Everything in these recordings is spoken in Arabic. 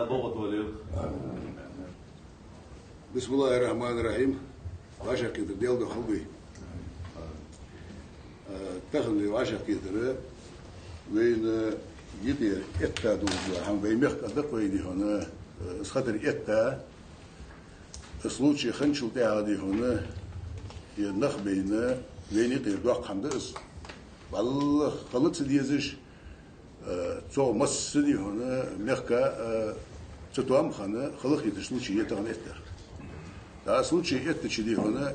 بغض وليل. بسم الله الرحمن الرحيم. واشا كده ديال دو خلبي تخلي واشا كده وين يدير إتا دوزا هم بيمخ أدق ويدي هنا خاطر إتا سلوتشي خنشو تاع هذه هنا ينخ بينا وين يدير دوق حمدس والله خلص ديزش تو مس دي هنا مخكا تتوام خنا خلق يتسلوتشي يتغن إتا دا سلوتشي إتا شدي هنا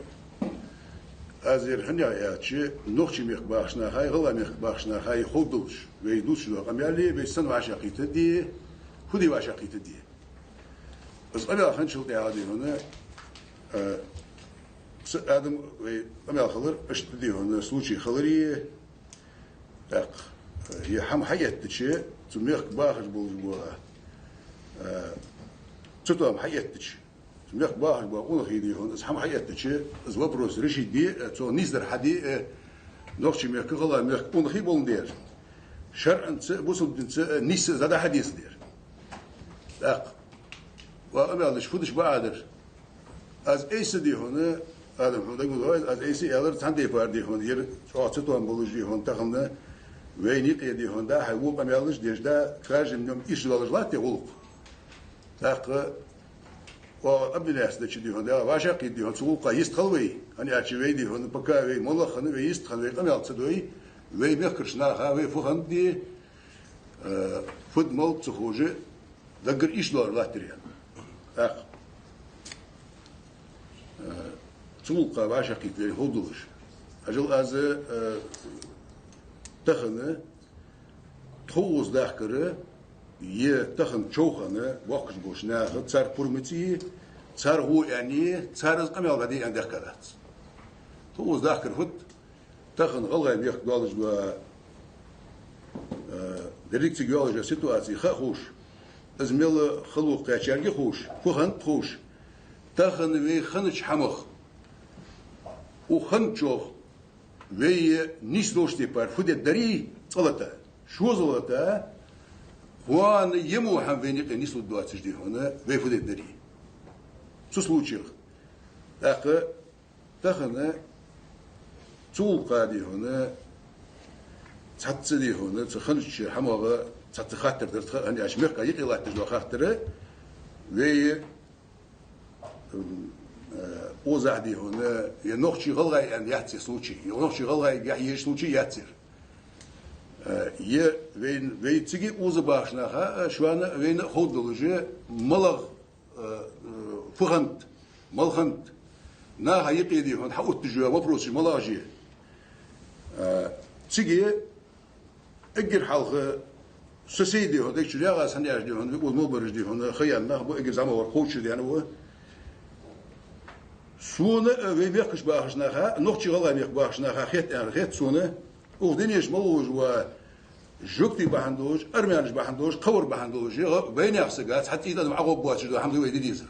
أزير هنيا ياتشي نوخشي ميخ باخشنا هاي غلا ميخ باخشنا هاي خودوش ويدوش لو قميالي بيسن واشاقي تدي خدي واشاقي تدي بس قبل خنشل تاع هذه هنا آدم قميال خضر اشتدي هنا سلوشي خضري داق هي حم حياة تشي تميخ باخش بوها تتوام حياة تشي ميخ باخ باقول خيدي هون اسحم حياتك شيء زوبروس رشيد دي تو نيزر حدي نوخشي ميخ غلا ميخ قول خي بول دير شرعا بوصل نيس زاد حديث دير داق وأمالش فودش بعدر از ايس دي هون ادم هون يقول از ايس يالر تاندي باردي هون ير صوتو ام بولوجي هون تاخنا ويني قيدي هون دا حيوق أمالش ديش دا خارج منهم ايش والجلات يقول داق وقبل الناس ده شدي هون ده واشاق يدي هون سوق قيست خلوي أنا أشوي دي هون بكاوي ملخ هون ويست خلوي قم يالتصدوي وي مخرشنا خاوي فخن دي فد مال تخوجه دقر إيش دار لا تريان أخ سوق واشاق يدي هودوش أجل از تخنه تخوز داخره يه تخن شوخنا وقش بوشنا تصار برمتي تصار هو يعني تصار قميل غادي عندك كذات توز ذاكر فت تخن غلغي بيخ دولج و ديريكتي جولج سيتواسي خوش ازميل خلوق تاعي خوش فخن خوش تخن وي خنش حمخ وخن شوخ وي نيش دوشتي بار فدي دري صلتا شو زلتا وان يمو هم ويني نيسو دواتش دي هنا ويفود الدري شو случаев اخ تخنا تولقا دي هنا تحت دي هنا تخنش حماغه تحت خاطر درت اني اشمخ قايق لا تجلو خاطر وي اوزع دي هنا ينوخشي غلغاي ان ياتي случай ينوخشي غلغاي يعيش случай ياتير يه وين تيجي وزباشنا شوانا وين خودلوجي ملغ فخنت ملخنت نا هيقي دي هون حقوت تجوا وبروسي ملاجي تيجي اجر حلقه سسيدي هون ديك شريعه سنياج دي هون بيقول مبرج دي هون خيالنا بو اجر زعما ورخوش دي انا هو سونا وين يخش باخشنا نوختي غلا يخ باخشنا خيت سونا ودنيش ملوج و جوكتي بهندوج ارميانش بهندوج قور بهندوج بين يخسقات حتى اذا معقوب بواتش الحمد لله ديزر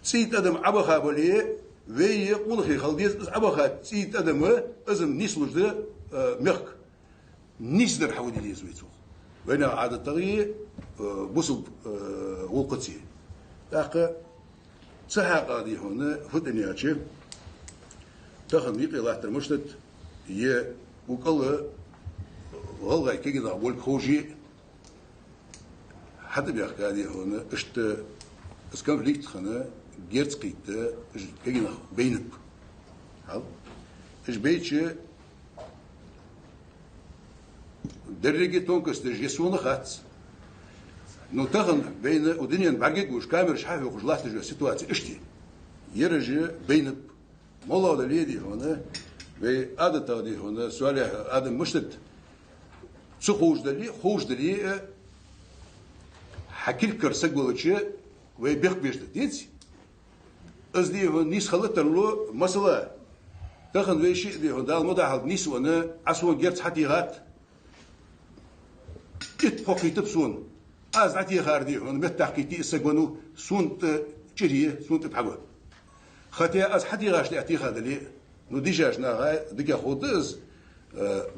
سيت ادم ابخا بولي وي قولخي خلديز ابخا سيت ادم ازم نيسلوج مخ نيسدر حودي ليزويتو وين عاد الطريق بوسب وقتي داق صحاق هذه هنا فدنياتش تاخذ يقي الله ترمشت هي وقال والله كذا أقول خوجي حتى بيحكي هذه هنا اشت اسكان فليكت خنا جيرت قيت كذا بينك هل ايش بيتش درجة تونكس تجسون خات نو تغن بين ودنيا بعجق وش كامير شحاف وش لاحظ تجوا سيتواتي اشتي يرجع بينك والله ده ليدي هنا بأدت هذه هنا سؤال آدم مشتت شو خوش دلي حكي الكرسك ولا شيء ويبيخ بيشت ديتي أزدي هون نيس خلت له مثلا تاخذ ويشي دي هون ده المدة نيس وانا عسون جرت حتى غات كت فوقي تبسون از عتي خاردي هون متحكيتي السجونو سونت شريه سونت بحقه خاتي از حتى غاش لي هذا لي نو ديجاش ناغا ديكا خودز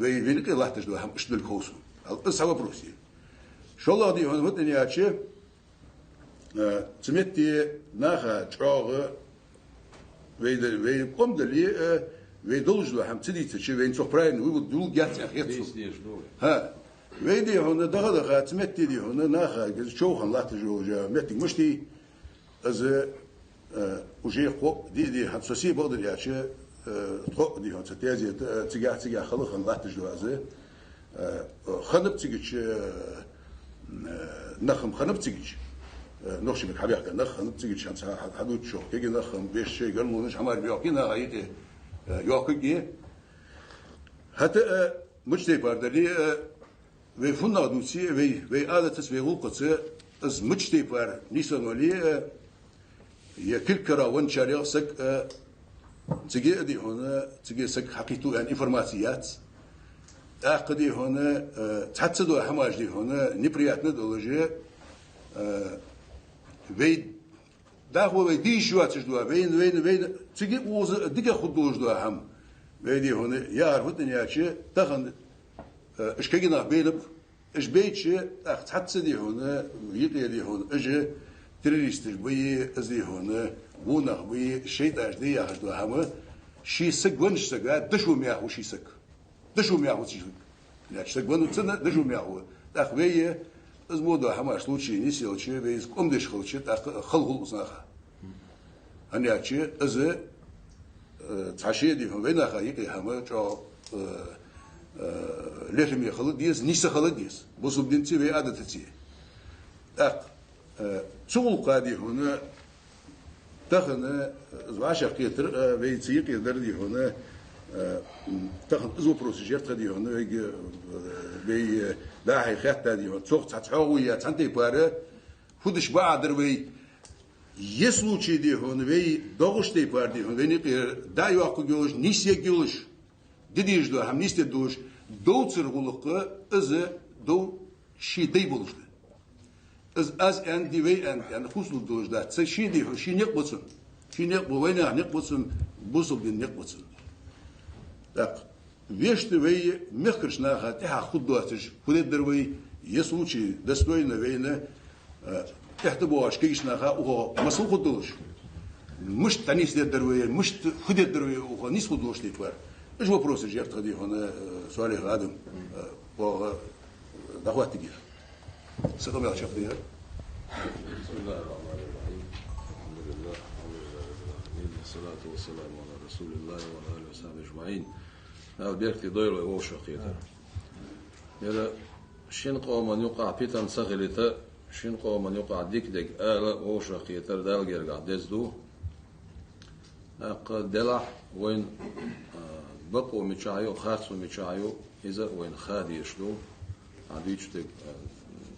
وين قي الله تجدو هم اشتبل كوسو القصه وبروسي شو الله دي هون ودني هاتشي تمتي ناخا تشاغ وي قوم دلي وي دولجلو هم تدي تشي وين سوبراين وي دول جات اخيت ها ويدي هون دغه تمتي دي هون ناخا شوخن لا تجو متي مشتي از وجي خو دي هتسوسي بقدر ياشي تخو دي هون تتازي تيجا خلخن لا تجو از خنب تيجي نخم خنب تيجي نخش بك حبيحك نخم تيجي شانس حدود شو كي نخم بيش شيء قال مو نش حمار بيوكينا غايتي يوكي حتى مجتي باردلي وي فنا دوسي وي عادة تسوي وقت از مجتي بار نيسانولي يا كل كرا ونشاري سك تيجي دي هنا تيجي سك حقيقة يعني انفورماسيات أقدي هنا تحسدوا حماج دي هنا نبرياتنا دولجي وين ده هو دي شو أتجدوا وين تيجي وز دقة خدوش دوا هم ويدي هنا يعرف الدنيا شيء تخن إيش كينا بينب إيش بيت شيء تحسدي هنا يقيدي هنا إجي تريستش بيه أزدي هنا بونخ بيه شيء تأجدي يعرفوا هم شيء سك ونش سك دشوا مياه شيء سك دشوا مياه شيء لا شيء ونو تنا دشوا مياه تأخويه از مودا همه سلوچی نیسیل چی ویز کمدش خلچی خلق الوزنها هنیا چی از تعشیه هم وینا خیلی همه جا لحمی خلق دیز نیست خلق دیز بسوب دینتی وی عادت تی شغل قادی هونه تخنه زواج کیتر وی تیقی دردی هونه تخن ازو بروسيجر تدي هون وي لا هي خات تدي هون صوت تحويه تنتي باره فودش بعدر وي يسلو چي دي هون وي دوغش دي بار دي هون وي دا يوق جوش نيسيه جوش ديديش دو هم نيسته دوش دو ترغلق از دو شي دي بولش از ان دي وي ان يعني خصل دوش دا شي دي شي نيق شي نيق وينا نيق بوتسن بوسل دي نيق بوتسن вещи вей мягкошна хотя худотиш худет дервей случай достойно вейна это боаш кишна ха о масул худош мыш танис дервей мыш худет дервей о нис худош типар ايش вопрос же артади хона суали гадым по дахватиги сакам я чапты я الصلاة والسلام على رسول الله وعلى آله وصحبه أجمعين. بيرتي دويلو ووش قيتا. يلا شين قوم يقع بيتن سغلتا شين قوم يقع ديك ديك آلا ووش قيتا دال جرجع دزدو. دلع وين بقوا متشايو خاصو متشايو إذا وين خادي يشلو عديش ديك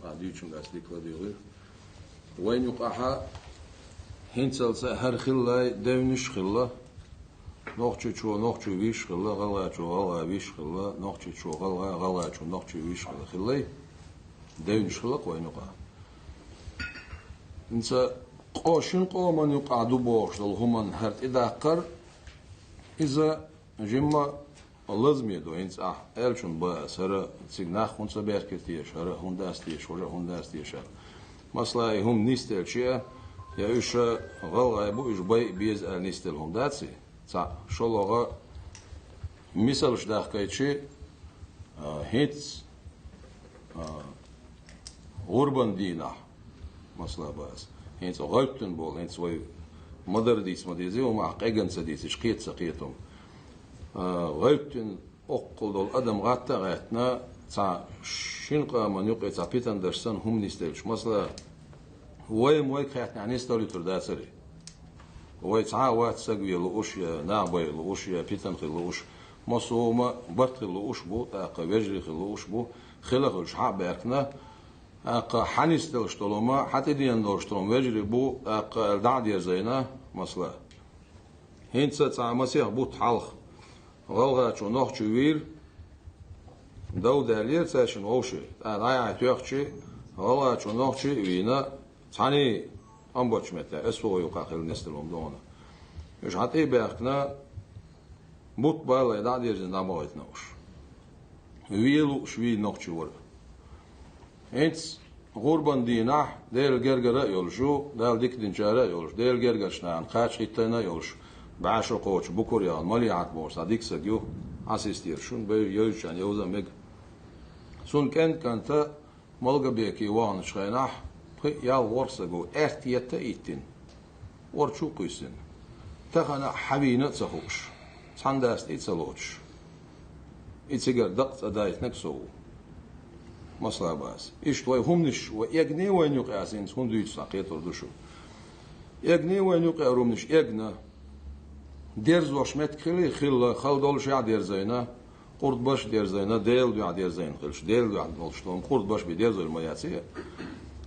عديش من أصدق لديغير وين يقعها هنتلس هر خلاي دونش خلا نوخچو چو نوخچو ویش خلا غلا چو غلا ویش خلا نوخچو چو غلا غلا چو نوخچو ویش خلا خلاي دونش خلا قوينقا انت قوشن قومن يقعدوا بوش هم هرت اذا قر اذا جمع لازم يدو انت الشن با سر سيغناخ خونس بيركتي شر هونداستي شوجا هونداستي شر مثلا هم نيستل شيء يا إيش غلغة يبو إيش بيز نيستل هونداتسي تا شو لغة مثال إيش داخل كيتشي هيتس غربان دينا مثلا بس هيتس غلطن بول هيتس وي مدر ديس مديزي ومع قيجن سديس إيش قيت سقيتهم غلطن أقل دول أدم غاتا غاتنا تا شنقة من يقع تا بيتن درسن هم نيستلش مثلا وای موی خیات نستولی تر داسری وای تعاوت سقوی لوش یا نابی لوش یا پیتن خل لوش مصومه برت لوش بو تاق وجري لوش بو خلق الشعب بركنا اق حنستل شتولما حتى دي اندورشتوم وجري بو اق دعدي زينا مثلا هنت تاع مسيح بو تحلخ غلغا چو نوخ چوير دو دالير تاشن اوشي انا يتيخشي غلغا چو نوخ چي وينا ثاني أمبوش متى أسوأ يقاخل نستلهم دونا مش حتى بيحكنا موت بالا يدعي يرزن دماغت نوش ويلو شوي نقش ورا هنس غربان دينح ديل جرجرة يولشو دال ديك دينشارة يولش ديل جرجرشنا خاش خيتنا يولش بعشر قوش بكور يا مالي عتبور صديق سجيو أسيستير شون بير يوجان يوزا ميج سون كانت ملقا بيكي وان شخينح يا ورسجو احتياتا إيتين ورشو قيسن تخنا حبينة تخوش صنداست إتسلوش إتسجر دقت أدايت نكسو مصلا باس إيش توي همنش ويجني وين يقاسين هون دويت ساقيت وردوشو يجني وين يقارومنش يجنا ديرز وشمت خلي خل دول شيء دير زينا قرد باش دير زينا ديل دو دير زين خلش ديل دو دولشتون قرد باش بدير زي المياتي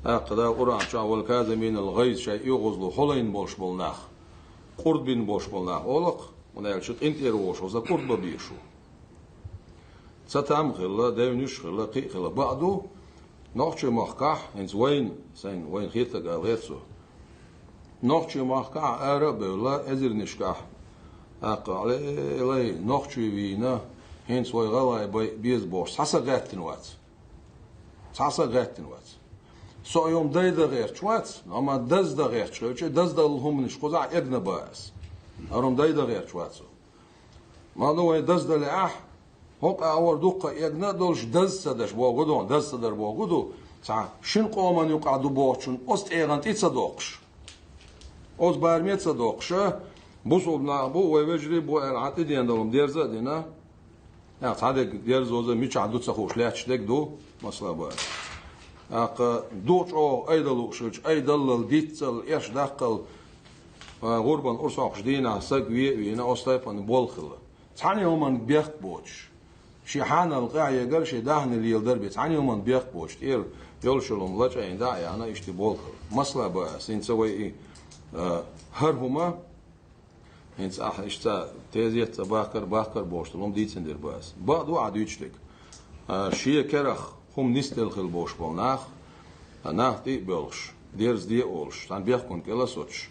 أقدا قرآن شاول كاظمين الغيظ شيء يغزلو حلين بولش بولناخ قرد بين بولش بولناخ أولق ونالشت انت يروش وزا قرد ببيشو ستام خلا داونيش خلا قي خلا بعدو نوchtje مخكح إنز وين خيتك غيرسو نوchtje مخكح أربولا أزرنشكح أقال إلي نوchtje وينا هنس ويغلا بيز بوش ساسا غاتن وات سو يوم دايدا غير شوات أما دز دا غير شوات دز دا لهم نشقوزع إبن باس أرم دايدا غير شوات ما نو دز دا لأح هوق أور دوقة يجنا دولش دز سدش بوجودون دز سدر بوجودو سا شن قومان يقعدوا بوشون أست إيرانت يتصدقش أز بارميت صدقش بوصلنا بو ويجري بو العتيد يندلهم ديرزا دينا يعني صادق ديرز وزا ميش عدو تسخوش ليش ديك دو مصلا بقى دوش أو أيدلو شوش أيدل ديتسل إيش دقل غربان أرساقش دينا سقوي وينا أستيفان بولخل تاني يومن بيخ بوش شيحان القاعية قال شي دهن اللي يلدر بيت تاني يومن بيخ بوش تير يلشلون لجأ عند داعي أنا إشتي بولخل مصلا بقى سينسوي إيه هرهما هنس إشتا تيزيت باكر بوش لهم ديتسن دير باس بعدو عدو يجتك شيء كرخ هم نستلخل بوش بولناخ ناخ دي بلش ديرز دي أولش تان بيخكون كلا سوتش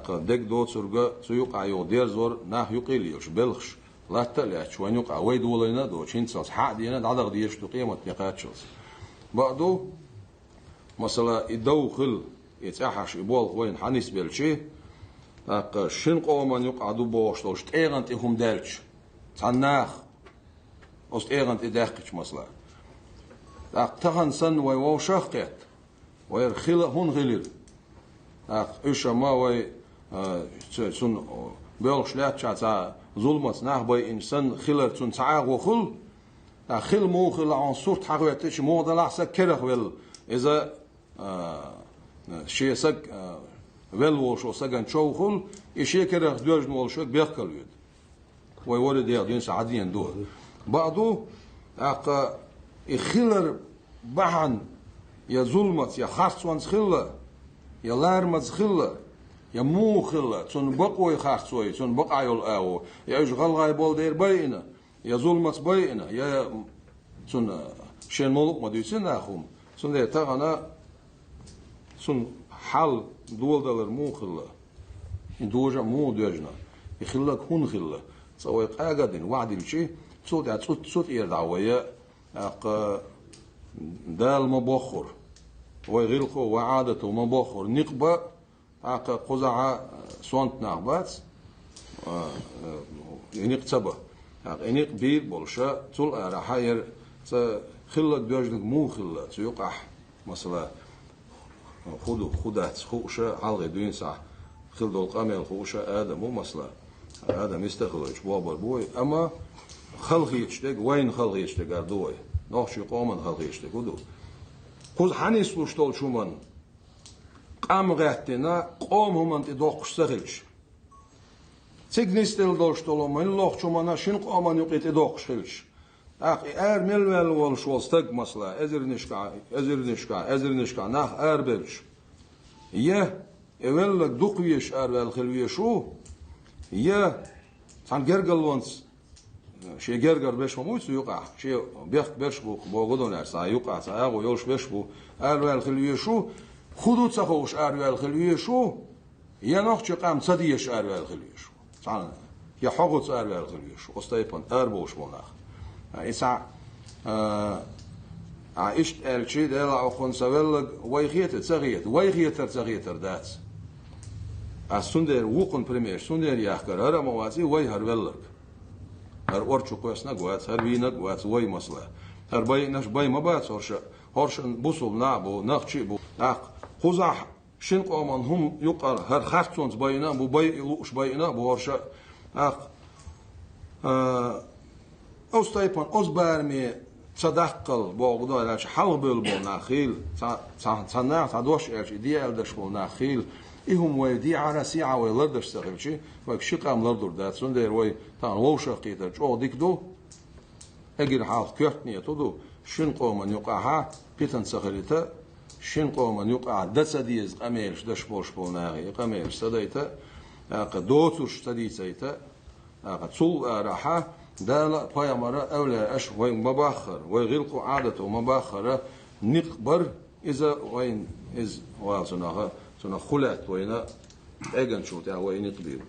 دك دوت سرقة سيوق عيو دير زور ناخ يقيليوش بلخش لا تلاش وين يوقع ويد ولينا دوش هنساس حق دينا عدغ ديش تقيمة نقاتشلس بعدو مثلا يدوخل يتحش يبول وين حنيس بلشي شن قومان يقعدوا بوش دوش تيغنت هم دالش تان ناخ أست إيغنت إداخش مثلا تهان سن ويو شاقيت ويرخيل هون غير إيش ما وي سن بيلش لا تشاتا ظلمت ناه باي إنسان خيلر سن تعاق وخل خيل مو خيل عن صورت حقيقتش مو ضلع سكره ويل إذا شيء سك ويل وشو سكن شو خل إيش كره دوج نول شو بيأكل يد ويورد يا سعدين دو بعضو خيلر بحن يا ظلمت يا خارسوان خيلة يا لارمت خيلة يا مو خيلة تون بقوي خارسوي تون بقى يول أو يا إشغال غايبول دير بينا يا ظلمت بينا يا تون شين ملوك ما ديسين أخوم تون ده تغنا تون حل دول دلر مو خيلة إن دوجا مو دوجنا يخيلك هون خيلة سوي قاعدين وعد الشيء صوت يردعوية دال مبخر ويغلقه وعادته مبخر نقبة قزع صونت نعبات ينقتبه ينق بير بولشة تول أرحير خلق بيجنك مو خلق سيقع مثلا خدات خوشة حلقة دوين صح خلق القامل خوشة آدم مو مثلا آدم يستخلج بابر بوي أما خلق يشتق وين خلق يشتق أردوي نوخش يقومن خلق يشتق ودو قز حنيس لشتول شومن قام غاتنا قوم هم تدوقش سخلش تجنستل دوشتول من لوخ شومنا شن قومن يقيت تدوقش خلش أخي ملول والشول استق مثلا أزرنشكا ناخ بلش يه اولك دوقيش خلويشو يه سان جرجلونس شيء جرجر بيش مموت يقع شيء بيخ بيش بوجودون أرسا يقع ساعة ويوش بيش بو خلويشو خدود سخوش خلويشو يناخ قام صديش خلويشو سان يا حقوق خلويشو استيبان بوش بوناخ إسا عايشت الشيء ده لا أخون سويلك ويخيت تغيت ويخيتر تغيتر داتس السندر وقن بريمير سندر يحكر هر مواسي وي هر ولك هر أورشو كويس نقوات هر وي نقوات وي مصلح هر باي نش باي ما بات هرش بوصل نعبو نخشي بو نق خزح شن قومن هم يقال هر خفتونز باينا بو باي لوش باينا بو هرش أق أستيبان أزبارمي تصدقل بوغدو إلش حل بول ناخيل تصنع تدوش إلش دي إلدش بول ناخيل إهم ويدي عرسي عوي لردش سغلشي وك شقام لردور دات سندير وي تان ووشا قيتر جو ديك دو أجر حال كيرتني تدو شن قومن يقعها بيتن سغلتا شن قومن يقع دسديز قميلش دش بوش بول ناغي قميلش سديتا دوتوش سديتا تصول راحة دالا بايمرة أولى أش وين مباخر ويغلقوا عادته مباخرة نقبر إذا وين إز واسناها سنا خلات وين أجن شو تاع وين يقبل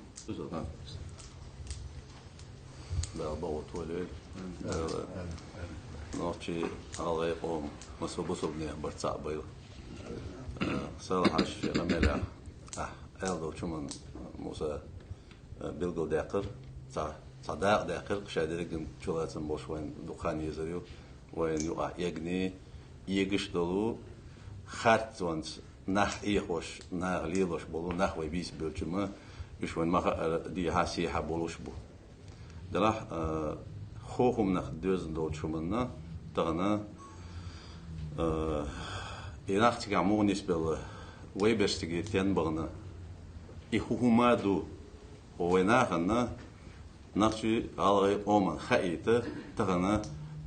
لا بوت ولا نوتشي على يقوم مسوبني برتصع بيل صراحة الشيء غملا ألدو شمن موسى بيلقو داقر صداق داقر قشادرقن شولاتن بوش وين دخان يزريو وين يقع يجني يجش دلو خارت وانت نح إيخوش نح ليلوش بولو نح ويبيس بيلجمه يش وين ما دي هاسيحة بولوش بو دلاح خوهم نخ دوزن دول شمنا تغنا إناخ تجمعو نسبة ويبش تجي تنبغنا إخوهما دو ويناخنا نخشي على أمم خايته تغنا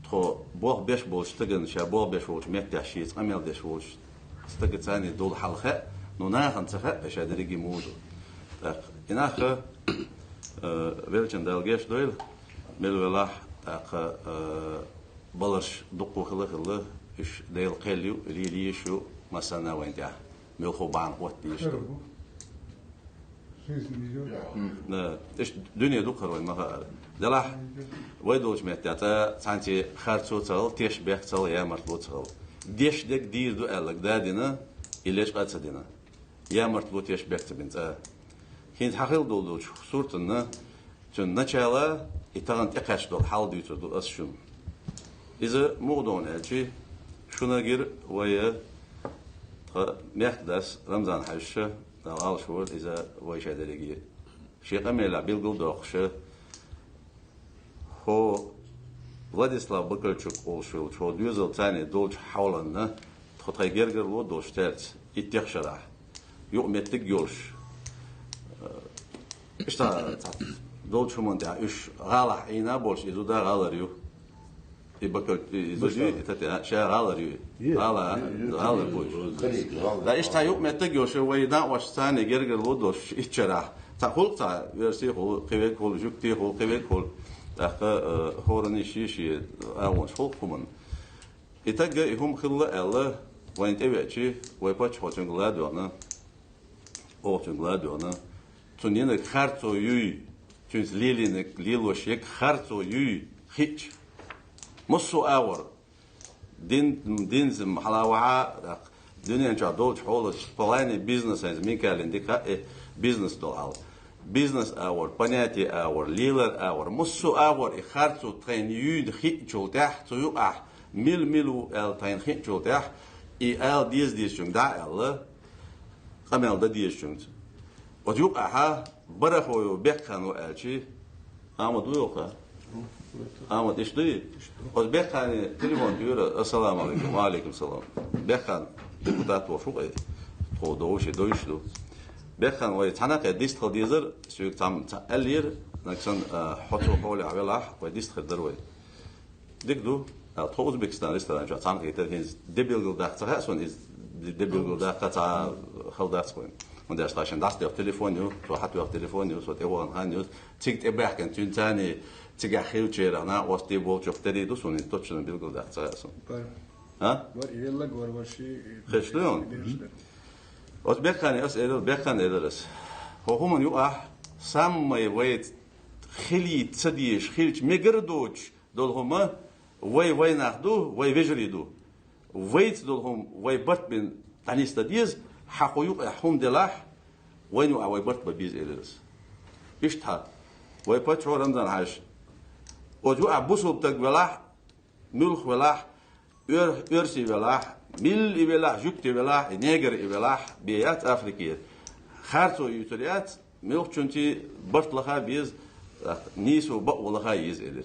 تخو بوه بيش بولش تغن شا بوه بيش بولش مكتشيت أميل بيش بولش تغت ثاني دول حلقة نوناخن تخا إيش هذا رجي موجود إناخ ويلشن دالجيش دويل ملولاح تاق بلش دقو خله إيش ديل قليو ليشو مثلا وين تاع ملخو بان قوت بيشتو إيش دنيا دكتور وين ما دلاح ويدوش متى سانتي خارجو تل تيش بيك تل يا مرتبو تل ديش دك دير دو ألك دادينا إليش قد سدينا يا مرتبو تيش بيك تبنت هين حقيل دولوش صورتنا تون نشالا إتغن تقاش دول حال ديتو دول أسشون إذا مودون ألشي شونا غير ويا ميخدس رمضان حشة دال شهور إذا ويش هذا شيء قميل بيلقول دوخش هو فلاديسلاف بكرتشوك أولشول شو ديوزل تاني دولش حولنا تخطي جرجر لو دوش تالت يتيخشرح يوم يتجولش إيش تا دولش من تا إيش غالح إينا بولش إذا دا غالريو يبكر إذا تتا شيء غالريو غالر بولش لا إيش تا يوم يتجولش ويدا واش تاني جرجر لو دوش يتشرح تقول تا يرسي هو قبل كل جوكتي هو قبل كل أخا هورني شيء أول شو كمان إتجا هم خلا الله وين تبعتي ويباتش هو تنقلادونا أو تنقلادونا تنين خارتو يي تنز ليلينك ليلوشيك خارتو يي خيش مصو أور دين زم حلاوة دنيا جادول حول بلاني بيزنس يعني مين كالين ديكا بيزنس دول business hour, понятие hour, leader hour, مصو hour إخارتو تين يود خيت جولتاح تيوقع ميلو ال تين خيت جولتاح ال ديز جون دا ال قمل دا ديز جون وتيوقع ها برخو بيخانو الشي أمد ويوقع أمد إيش دي وبيخان تليفون يقول السلام عليكم وعليكم السلام بيخان دكتور وفوق تو دوش دو بيخان وي تناق ديستخل ديزر سوق تام الير نكسن حطو حول عبلاح وديستخل دروي ديكدو تو اوزبكستان ريستوران جا تناق يتركنز دبيلغل داختا سون از دبيلغل داختا خلدات وين und der Straßen das der Telefon so hat der Telefon so der waren han tickt er back und tun tani tiga hilcher na was die wohl auf der do so nicht точно bilgel da so ha war yella gorbashi khshleon was bekhani as elo bekhani edres ho human yuah sam wait khili tsadish khilch megerdoch dol homa way nakhdu way vejridu ويت دولهم ويبرت بين تانيستا ديز حقوق هم دلاح وينو ويبرت ببيز إليرس إشتها ويبرت شو رمضان عاش وجو أبوسو بتك ولاح ملخ ولاح أرسي ولاح ميل ولاح جوكتي ولاح نيجر ولاح بيات أفريقيا خارتو يوتريات ملخ چونتي برت لخا بيز نيسو بقو لخا يز إلير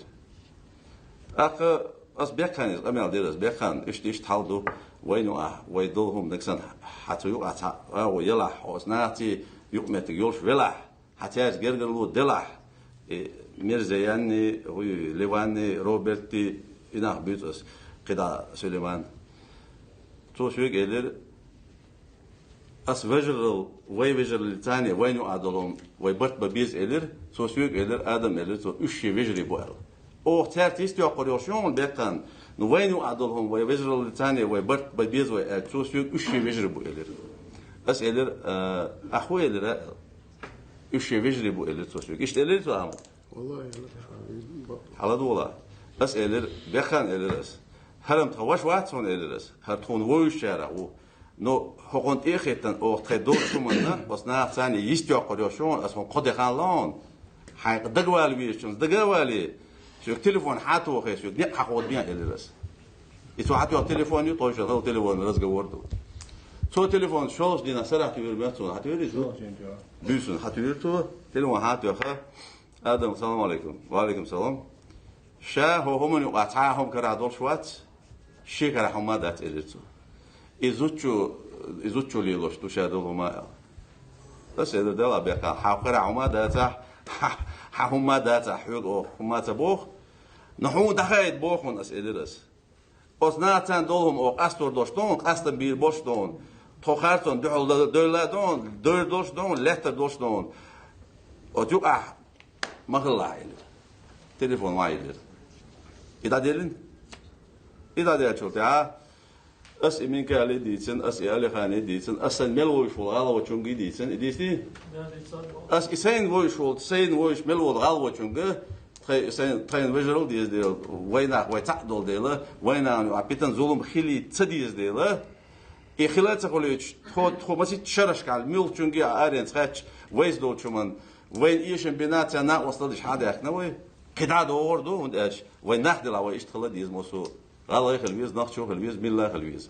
أس بيخانيز أميال ديرس بيخان إيش تحالدو وينو ويدولهم نكسن حتى يقع ويلاح وسناتي يقمت يولش ولاح حتى يجرجلو دلاح ميرزياني ليواني روبرتي إناه بيتوس قدا سليمان تو شو يقدر أس فجر ويفجر الثاني وينو عدلهم ويبرت ببيز إلر تو شو يقدر آدم إلر تو إشي فجري بوال أو ترتيست يقريوشون بيكان نوينو عدلهم ويفجر الثاني ويبرت ببيز ويال تو شو إشي فجري بوالر أس إلر أخوي إلر إشي فجري بوالر تو شو إيش إلر تو عم والله على دولا أس إلر بيكان إلرس هرم تخوش واتون إلرس هرتون ويش شارع نو حقن إخيتن أو تدور شمنا بس نافساني يستيق قريشون اسمه قد خالون حق دقوال بيشون دقوالي شو تليفون حاتو خير شو نق حقود بيان إلرس إتو حاتو تليفون يطوش هذا تليفون رزق وردو سو تليفون شوش دينا سرعة تقول بيتون حتقولي شو بيسون حتقولي تو تليفون حاتو خير آدم السلام عليكم وعليكم السلام شا هو هم يقطعهم كرادول شوات شي كرهم ما دات إلتو إزوتشو ليلوش تشادلو ما بس إذا دلا بيقى حاقر عما داتا حهم داتا حيود أو هم تبوخ نحو دخيت بوخون أسئلة أصنعتان دولهم أو قصدور دوشتون قصد بير بوشتون توخارتون دولادون دور دوشتون لهتر دوشتون وتوقع مغلا عيلر تليفون عيلر إذا ديرين إذا دير شرطي أس إمين كالي ديتن أس إيالي خاني ديتن أس الملوش والغالة وشونجي ديتن إديتي أس إسين ووش وول سين ووش ملو والغالة وشونجي تخين وجرل ديز ديل وينا ويتعدل ديلا وينا عبيتن ظلم خيلي تديز ديلا إخلال تقوليش تخو مسي تشرش كال ميل شونجي آرين تخاتش ويز دول شومن وين إيشن بنات أنا وصلتش حدا يخنوي قداد أوردو ونداش وين نخدل على إيش تخلى ديز موسو غالي خلويز نخشو خلويز ملا خلويز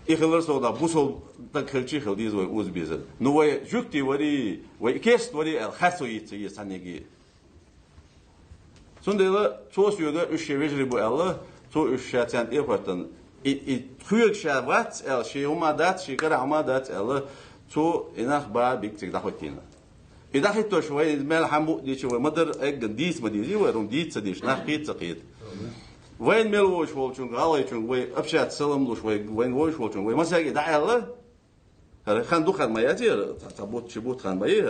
إخلال صودا بوسول تكلشي خلديز ويوز بيزل نوي جوكتي وري ويكيست وري الخرسو يتسي سانيجي سندلا توس يوغا اشي ويجري بو الله تو اشاتان ايفرتن خيل شاوات ال شي هما دات شي كرا هما دات الله تو انخ با بيكتك داخوتينا إذا حتى شوي مال حمو دي شوي مدر اجن ديس مديزي ويرون ديت سديش نحقيت سقيت وين ملوش والشون غالي شون وي ابشات سلم لوش وين ووش والشون وي مساجي داعي الله هذا خان دخل ما ياتي تبوت شبوت خان باي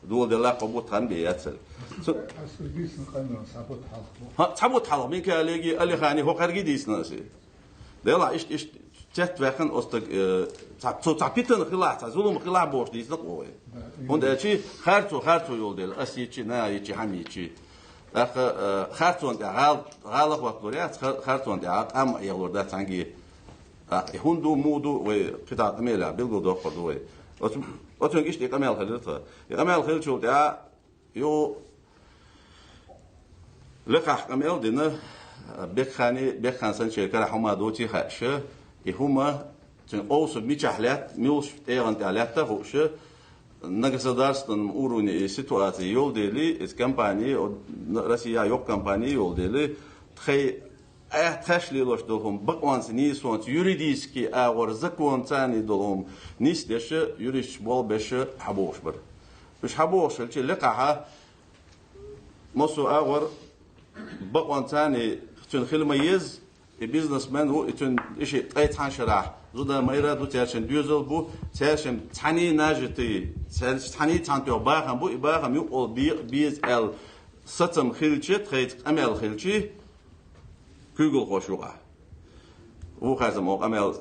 دول دلا قبوت خان بياتل تبوت حاله مين كاليجي اللي خاني هو قرقي ديس ناسي دلا ايش جت وخن استق تعبيتن خلاع تزولم خلاع بوش ديس نقوي هون شيء خارتو يول ديل اسيتشي نا يتشي حميتشي اخ خارتون دي غالق وقت لوريات خارتون دي ام يلور دا تانجي هوندو مودو وقطع ميلا بيلغو دو قدوي وتون ايش دي قمال خليرتا قمال خلير شو دا يو لقح قمال دينا بيخان سن شركه حما دوتي خاش هما تن اوس ميچحلات ميوش ايران دالتا هوش نگسدارستن уровне ситуации yol deli es компании Россия yok компании yol deli тхей тхашлилош долхом бакванс ни сонц юридически агор закон цани долхом нистеше юриш бол беше хабош бар биш хабош че лقاها мосу агор бакван цани тун خلميز бизнесмен هو تون اشي قيت حشرح زودا مايرا دو تيرشن ديوزل بو تيرشن تاني ناجتي تاني تانتو باخم بو باخم يو بيز ال ستم خيلچي تريت امل خيلچي كوغل خوشوغا و خازم او امل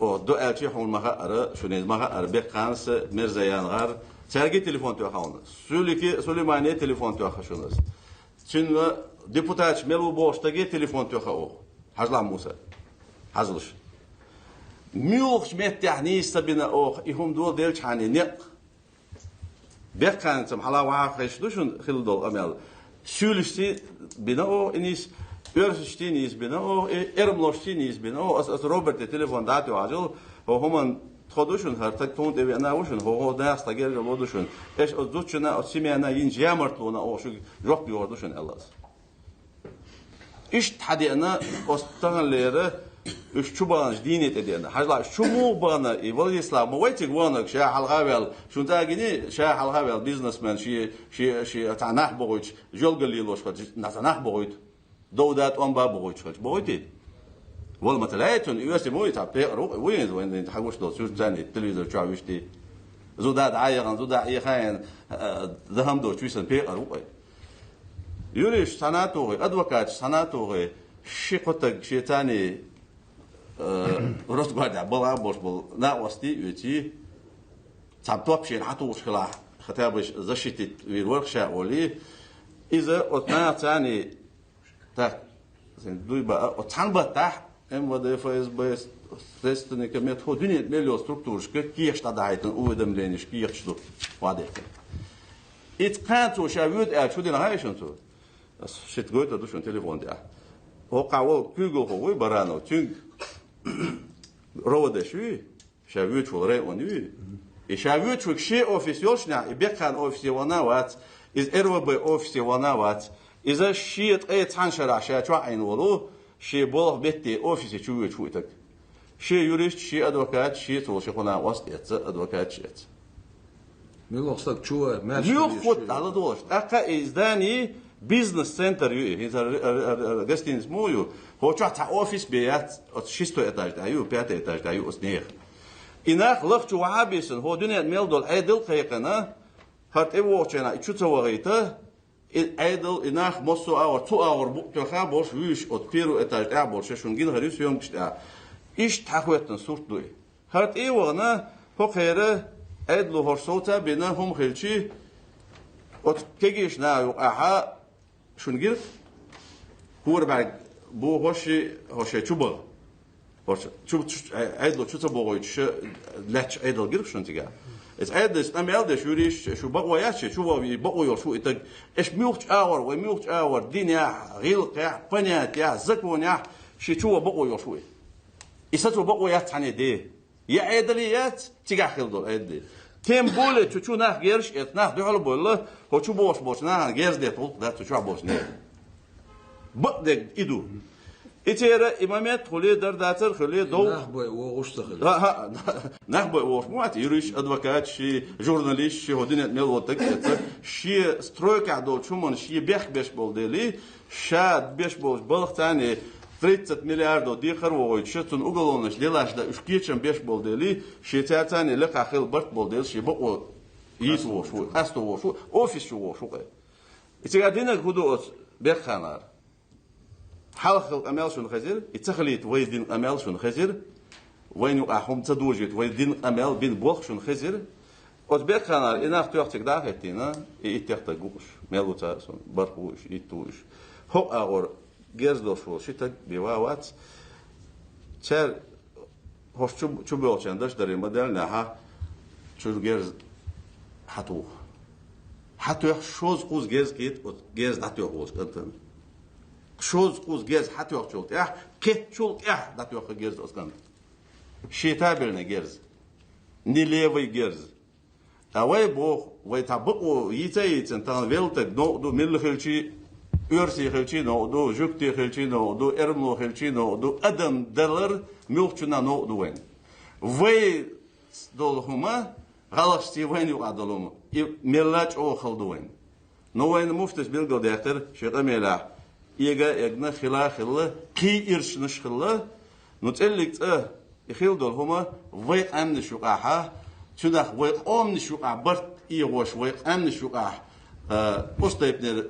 او دو الچي هون ماخا ارا شونيز ماخا ار بيقانس مرزيان غار سرگي تليفون تو خاون سوليكي سوليماني تليفون تو خشونس چين депутат ملو بوشتاگي تليفون تو خاو حجلا موسى حزلش ميوخ مت يعني سبنا أو يهم دول ديل حاني نق بيكان تم حلا وعاقش دوشن خل دول أمال شولشتي بنا أو إنيس أرشتينيس بنا أو إرملوشتينيس بنا أو أس روبرت التليفون داتي وعجل هو هم تخدوشن هرتك تون تبي أنا وشن هو ناس تجير لودوشن إيش أزوجنا أسمي أنا ينج يامرتلونا أو شو روح بيوردوشن الله إيش تحدي أنا أستغل ليره إيش شو بانش دينيت أدينا حاجة شو مو بانا يبغى الإسلام مو ويتك وانك شيء حلقاويل شو تاجيني شيء حلقاويل بيزنس مان شيء تعناح بقولش جل قليلوش خد نتعناح بقولت دودات أم بقولش خد بقولتي والله مثلاً يوسف موي تعبير وين أنت حقوش دول شو تاني التلفزيون شو عويشتي زودات عايقان زودات عيخان ذهم دول شو سنبير يوريش سناتوغي أدوكات سناتوغي شيء قطع شيء تاني رست قاعد بلا بوش بل ناقصتي يتي تعبتوب شيء حتوش خلا ختابش زشتي ويرورك شاولي إذا أتنا تاني تا دوي بقى أتحن بتاع وده فايز بس تستني كمية هو دنيا مليون ستركتورش كيش تدعيتن أودم لينش كيش دو واديك إتقانتو شاويد شو دينا هاي شنتو شت قلت له شو تليفون ده هو قاول جوجل هو برانو تين روده شوي شاويت شو رأي ونوي شاويت شو شيء أوفيسيال شنا يبيكان أوفيسيال ونوات إذا إروبي أوفيسيال ونوات إذا شيء أي تانشر عشان شو عين ولو شيء بوله بيتي أوفيسيال شو شويتك شيء يوريست شيء أدوكات شيء تقول شيء هنا وسط أدوكات شيء ميلو صدق شو ماشي ميو خد على دوش أكا إزداني بيزنس سنتر يو هذا جستينز مويو هو شو أوفيس بيات شيستو إتاج دايو بيات إتاج دايو أسنير إنك لفت وعابيسن هو دنيا ميل دول عدل قيقنا هات إيوه شنا شو تواغيته عدل إنك مصو أور تو أور بوك خابوش ويش أتبيرو إتاج دايبوش شونجين غريس يوم كشتا إيش تحويتن صورت دوي هات إيوه أنا هو خيره عدلو هرسوتا بينا هم خلشي أتكيش نايو أحا شونجير هو بعد بو هوشي تشوبل هوش شو عدلو شو تبغويش لاتش عدل جير شون تيجا إذا عدل أمي عدل شو ريش شو بقوا ياشي شو بقوا يرشوا إتج إيش ميوت أور وميوت أور دنيا غيلق يا بنيات يا زكون يا شو بقوا يرشوا إستو بقوا ياتعني ده يا عدليات تيجا خلدو عدل تيم بوله شو ناخ جيرش إتناخ دحول بوله هو شو بوش ناخ جيرز ده طول ده شو بوش نه بدك إدو إتيرا إمامات خليه درداتر خليه دو نخبي ووش تخل نخبي ووش موات يريش أدوكات شي جورناليست شي هودين ميل وتك شي ستروك عدول شو من شي بيش بول ديلي شاد بيش بول بالغ تاني 30 مليار ديخر وويت شتون أقولونش ليلاش دا إشكيتشن بيش بول ديلي شي تاني لقى خيل برت بول ديل شي بقو يسوو شو أستو شو أوفيس شو شو إتيرا دينك هدو بيخانار حلقة أمال شون خزير يتخليت ويدين أمال شون خزير وين يقعهم تدوجت ويدين أمال بين بوخ شون خزير أتبقى خنار إن أختيارتك داخلتينا يتيختقوش ملوتا شون برقوش يتوش هو أور جرز دوشوا شتى بيواوات شر هوش شو بيوش عندش دري مدل نها شو جرز حتو شوز قوز جرز كيت جرز داتيو قوز كنتن شوز قوز جرز حتى يوقشولت كت شولت دات يوق جرز أسكان شيتابلنا جرز نيليوي جرز أوي بوخ ويتابقو يتايتن تان فيلتك نو ميل خلشي أرسي خلشي نو جوكتي خلشي نو إرمو خلشي نو أدم دلر ملخشنا نو وين وي دول هما غلطتي وين يقعدلهم ملاج أو خلدوين نو وين مفتش بيلقو داخل شيء ملاح يجنا خلا كي إرش نشخلا نتقلك يخيل دول هما ويق أمن شقاحة شدخ ويق أمن شقاح برت إيوش ويق أمن شقاح أستيبنر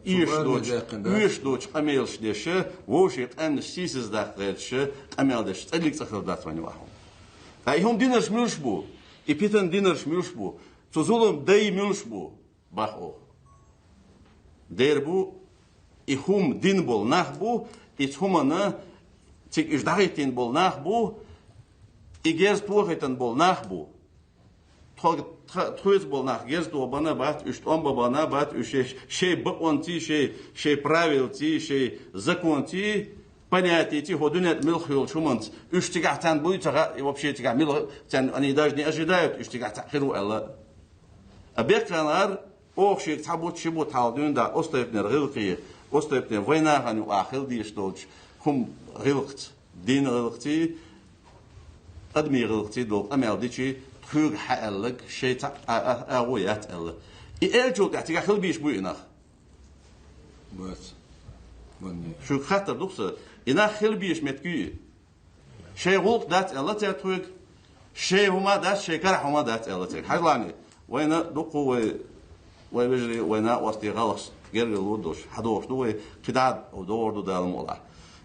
إيش دوش أميلش ديش ووش يق أمن سيسز داخلش أميل ديش تقلك تخل داتواني واحد هم دينرش ملش بو إبيتن دينرش ملش بو تزولم داي ملش بو باخو دير بو إهم دين بول نخبو إتهمنا تيك إيش دعيتين بولناخ بو إجاز توهتن بولناخ بو تخويز بولناخ جاز تو بنا بات إيش توم بنا بات إيش شيء بقونتي شيء правилти شيء законти понятия ходунет милхил шумант إيش تقعتان بويتها вообще تقع مил تان они даже не ожидают إيش تقع تحرو الله أبيكانار أوخشيك تعبوت شبوت حالدون دا أستيبني رغلقي أستيبني وينا هنو آخر دي اشتولج هم غلقت دين غلقتي أدمي غلقتي دول أمال ديشي تخوغ حقلق شيء أغويات ألا إيجو تحتيك أخل بيش بويناخ بس شو خطر دوكسا إنا خل بيش متكوي شيء غلق دات ألا تخوغ شيء هما دات شيء كرح هما دات ألا تخوغ حجلاني وينا دوكو ويجري وينا وستي غلص غير الودوش حدوش دوي قداد ودور دو دالم ولا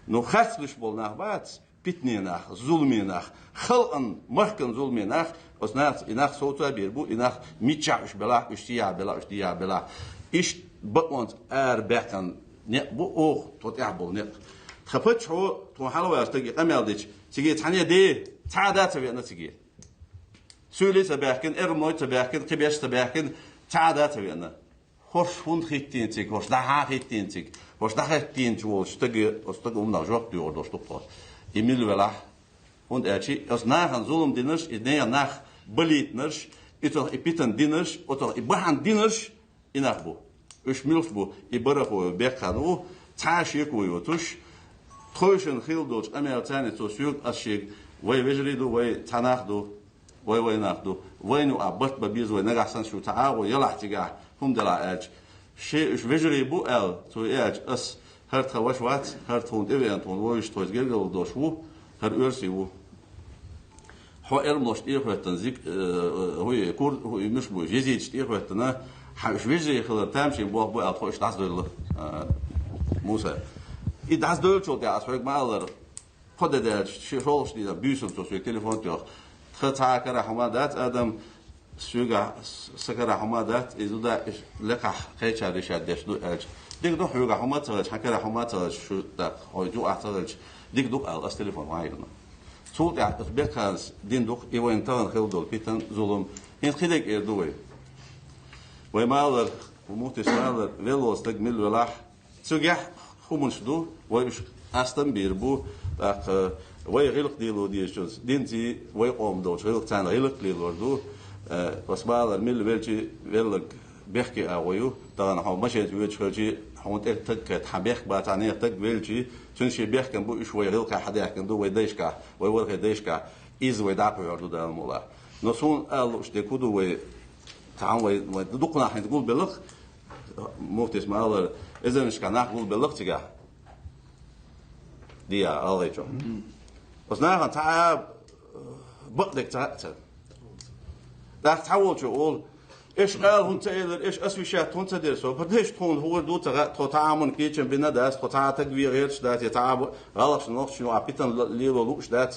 نو خاصلش بولناخ بات بيتنيناخ ظلميناخ خلقن مركن ظلميناخ اسنات اناخ صوتا بيربو اناخ ميتشاش بلا اشتيا بلا اشتيا بلا ايش بقونت باتن بو اوخ توتعبل نق خفتش هو تو حلوه استجي امالديش تيجي تانية دي تعادات بينا تيجي سولي تباكن ارموي تباكن قبيش تباكن تعادات بينا خوش فون خيتين تيك خوش دها خيتين تيك خوش دها خيتين جو استجي um جوق دور دوش توبط إميل ولا und أشي أس ناخن ظلم دينش إدنيا ناخ بليتنش إتو إبيتن دينش أتو إبحان دينش إناخبو إيش ميلفبو إبرخو بيخانو تعاشيكو يوتوش خوشن خيلدوش أمير تاني توسيوك أشيك وي وجريدو وي تناخدو وي ناخدو وينو أبط ببيز وي نجحسن شو تعاو يلا تيجا هم دلا أج شيء إيش وجري بو تو أج أس هرت خوش وات هرت هون إيفين هون ويش تويز جرجل دوش وو هر أرسي وو هو إرملوش إيخوتن زيك هو يكور هو مش بو جزيج إيخوتنا حش وجري خلر تامشي بو أطوش داس دول موسى إداس دول شو داس فرق مالر خد ده شغلش دي بيسون تو سوي تليفون تيوخ خطا كره حمادات آدم سوغا سكره حمادات إذا لقح خيش هذا شاد دشدو أج ديك دو حوغا حمات حكره حمات شو ده هو جو أعتقد ديك دوك على التليفون وايرنا صوت بيكاز دين دوك إيوان تان خلدول بيتن ظلم هين خدك إردوي ويمالر وموتي سمالر ويلوس تجمل ولاح تسوجح خمنش دو ويش أستن بيربو داك ويغلق ديلو ديشوز دينتي ويقوم دوش غلق تان غلق ديلو دو وسمالر ميل ويلجي ويلق بيحكي أويو طبعا هو ماشي ويلجي هون تك حبيخ باتانية تك ويلجي تنشي بيحكي بو إيش ويغلق حد يحكي دو ويديشكا ويورك ديشكا إيز ويدعو يردو ده المولا نصون قالوا إيش تكودو وي تعاون ويدقنا حين تقول بلغ مفتي سمالر إذا مش كان نقول بلغ تجاه ديا الله يجون بس نحن تعب بقدك تعب ده تحول شغل إيش قال هون تقدر إيش أسوي شيء هون تقدر سو بديش تون هو دو تعامل كيتشن بينا داس تعاطى كبير غيرش دات يتعب غلط شنو شنو عبيتن ليلو لوش دات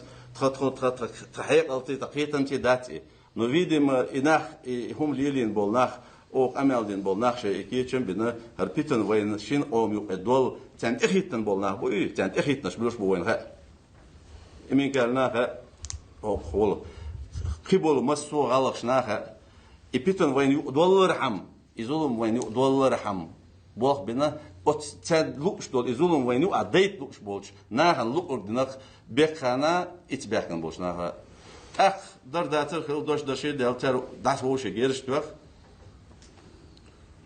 تحقيق ألتي تقيتن تي داتي نو فيدم إناخ هم ليلين بولناخ أو أمالدين بولناخ شيء كيتشن بينا هربيتن وين شين أوم يقدول تان إخيتن بولناخ بوي تان إخيتن شبلوش بوين ها إمين قالنا أو خول قبل مسو غلط شناها إبيتن وين يقدول رحم يزولم وين يقدول رحم بوخ بينا أت تاد لوكش دول يزولم وين يقعديت لوكش بولش ناهن لوك أردناك بيخانا إتباكن بولش ناها أخ در داتر خل دوش دشي دالتر داس ووش جيرش توخ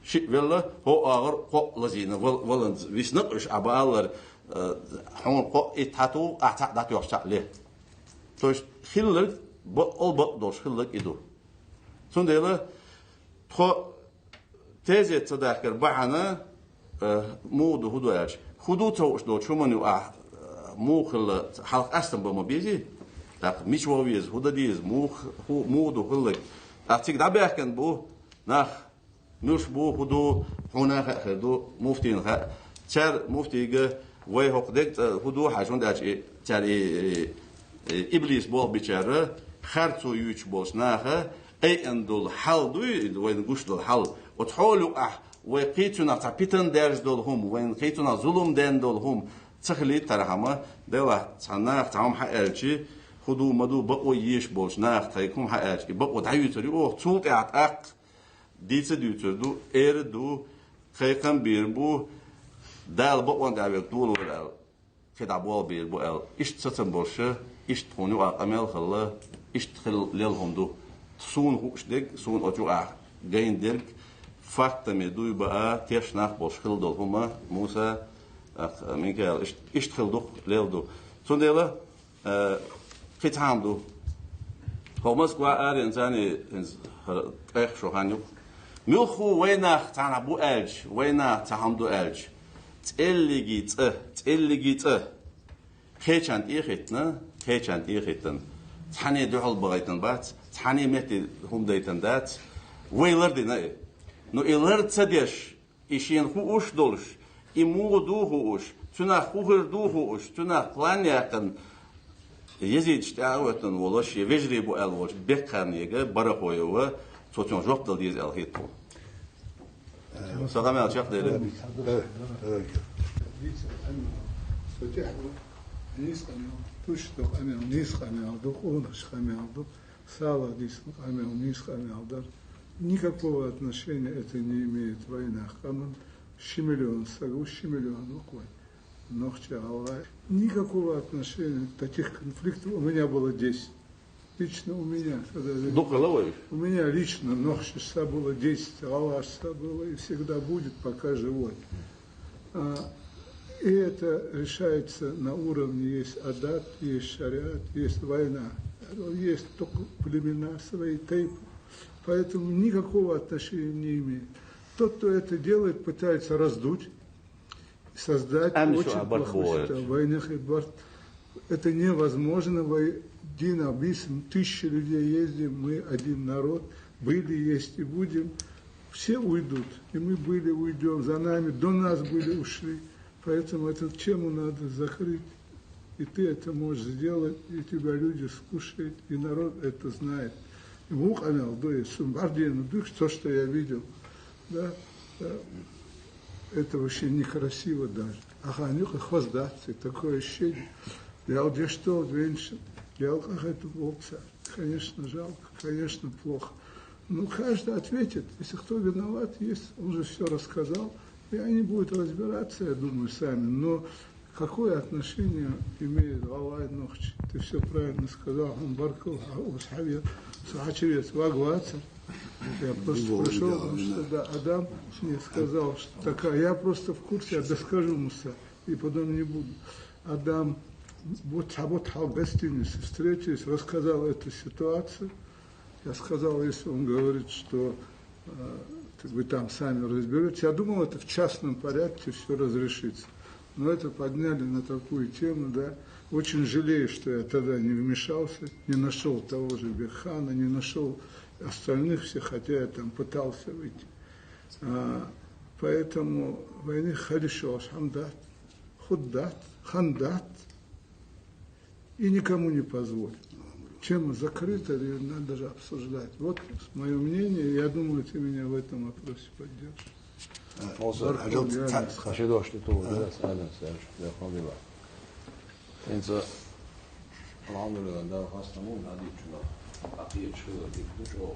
شيء ولا هو آخر قو لزينه ولند ويسنقش أبالر حون قو إتحتو أعتقد دات يوشع له توش خلك بقول دوش خلك إدو سنديلا تخو تيجي تذكر بعنا مود هدوء هدوء توش دو شو منو موخل حلق أستن بمبيزي لكن مش وابيز هدوء ديز مود وخلك أعتقد دبي كان بو نخ نوش بو هدوء هنا هدوء مفتين خا شر مفتي وي هقدك هدوء حاجون داش شر إبليس بول بيشارة خرطو يوش بوس ناخه أي أندول حال دوي وين قش دول حال وتحولوا وقيتنا تعبتن درج دول هم وين قيتنا ظلم دين دول هم تخلي ترحمة دوا تناخ تعم حقلشي خدو مدو بقوا يش بولش ناخ تايكم حقلشي بقوا تعيوتري أو تصوت أق ديت ديوتردو إردو خيكم بيربو دال بقوا دعوة دول ولا كدعبوا بيربو ال إيش تسمى بولش إيش تخونوا أقمل خلا إيش تخل ليلهم دو سون هوش دك سون أجوا جين دلك فات مدوي بقى تيش ناخ بولش خل دول هما موسى ميكال إيش تخل دو ليل دو سون ديلا كيت هامدو هومس قوا أري إنساني إخ شو هانيو ملخو وينах تانا بو ألج وينах تهامدو ألج تقلقيت كيشان إيختنا كيشان إيختن تحني دحول بغيتن بات تحني متي هم دايتن دات ويلردنا نو إلرد تديش إشين هو أش دولش إمو دو هو أش تنا خوهر دو هو أش تنا بلان يأكن يزيد شتاعوتن ولش يفجري بو ألوش بكان يجا برخويوه توتون جوب دل ديز ألهيتو سلام على شيخ ديري Никакого отношения это не имеет война. Канун щемиллион сагу, щемиллион укой. Нохча Аллах. Никакого отношения таких конфликтов у меня было 10. Лично у меня. У меня лично Нохча было 10, Аллаша было и всегда будет, пока живой. И это решается на уровне, есть адат, есть шариат, есть война. Есть только племена свои, тайпы. Поэтому никакого отношения не имеет. Тот, кто это делает, пытается раздуть, создать очень плохую войну. Это невозможно. Дин Абисм, 1000 людей ездим, мы один народ, были, есть и будем. Все уйдут, и мы были, уйдем, за нами, до нас были, ушли. Поэтому эту тему надо закрыть. И ты это можешь сделать, и тебя люди скушают, и народ это знает. И мух амел, то, что я видел, да, это вообще некрасиво даже. Ага, нюха хвоздаться, такое ощущение. Я вот я что, веншин, я вот как это волца. Конечно, жалко, конечно, плохо. Ну, каждый ответит, если кто виноват есть, он же все рассказал, и они будут разбираться, я думаю, сами. Но какое отношение имеет Аллах Нохчи? Ты все правильно сказал, он баркал, Сахачевец, Вагваца. Я просто пришел, потому что да, Адам мне сказал, что такая, я просто в курсе, я доскажу Муса, и потом не буду. Адам вот в гостинице встретились, рассказал эту ситуацию. Я сказал, если он говорит, что вы там сами разберетесь, я думал, это в частном порядке все разрешится. Но это подняли на такую тему, да. Очень жалею, что я тогда не вмешался, не нашел того же Бехана, не нашел остальных всех, хотя я там пытался выйти. Поэтому войны харишо, хамдат, худдат, хандат, и никому не позволь. Тема закрыта, ее надо даже обсуждать. Вот мое мнение, я думаю, ты меня в этом вопросе поддержишь. الحمدلله ده خاصة مو هذه شنو عقيد شو دي شو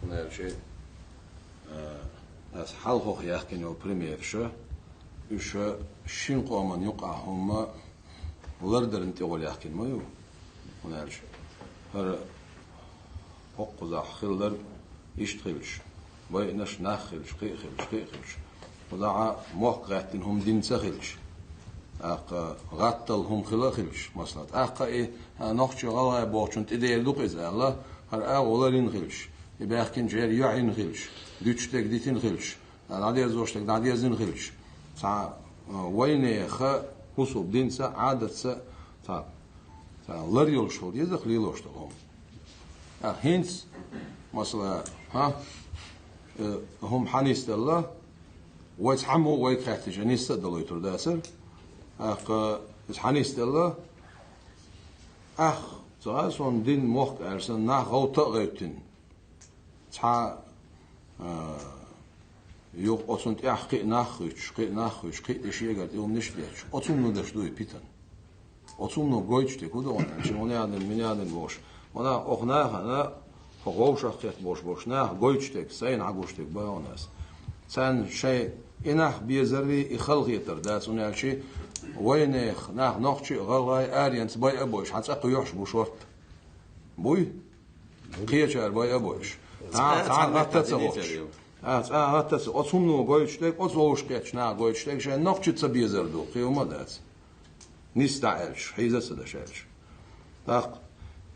هنا شيء as halko يحكي نو بريمير شو شين قومن يقع هم ولردر انت يقول يحكي ما يو هنا شيء هر حق ذا خلدر يشتغلش وينش ناخلش قيخلش وضع موقعت انهم دين سخلش غطل هم خلاخلش مثلا إيه نخش غلا بوشنت إذا يلدق إذا الله هر أولين خلش يبقى كن جير يعين خلش ديتشتك ديتين خلش نادي زوجتك نادي زين خلش سا وين خ حسب دين سا عادة سا لريول شو يزخ ليلوش تهم هينس مثلا هم حنيست الله ويتحموا ويكحتش نيست الله يترداسر is hanist Allah zoals on din mocht na grote ruiten ta يوق أصنت أحقي ناخش قي شيء قد يوم نشليش أصوم ندش دوي بيتن أصوم نقولش تكوده وانا شموني عدن مني عدن بوش وانا أخناها أنا فغوش أخيت بوش نه قولش تك سين عقوش تك بيوناس سان شيء إنح بيزري يخلق يترداس ونال شيء وينخ نه نخشي غلغاي آرينس باي أبوش حتى قيوش بوشورت بوي قيشار باي أبوش تعال غتتصوش غتتص أصوم نو قولش تك أصوش كتش نه قولش تك شيء نخشي تبيزر دو قيوم داس نستعلش حيزة سدشالش داق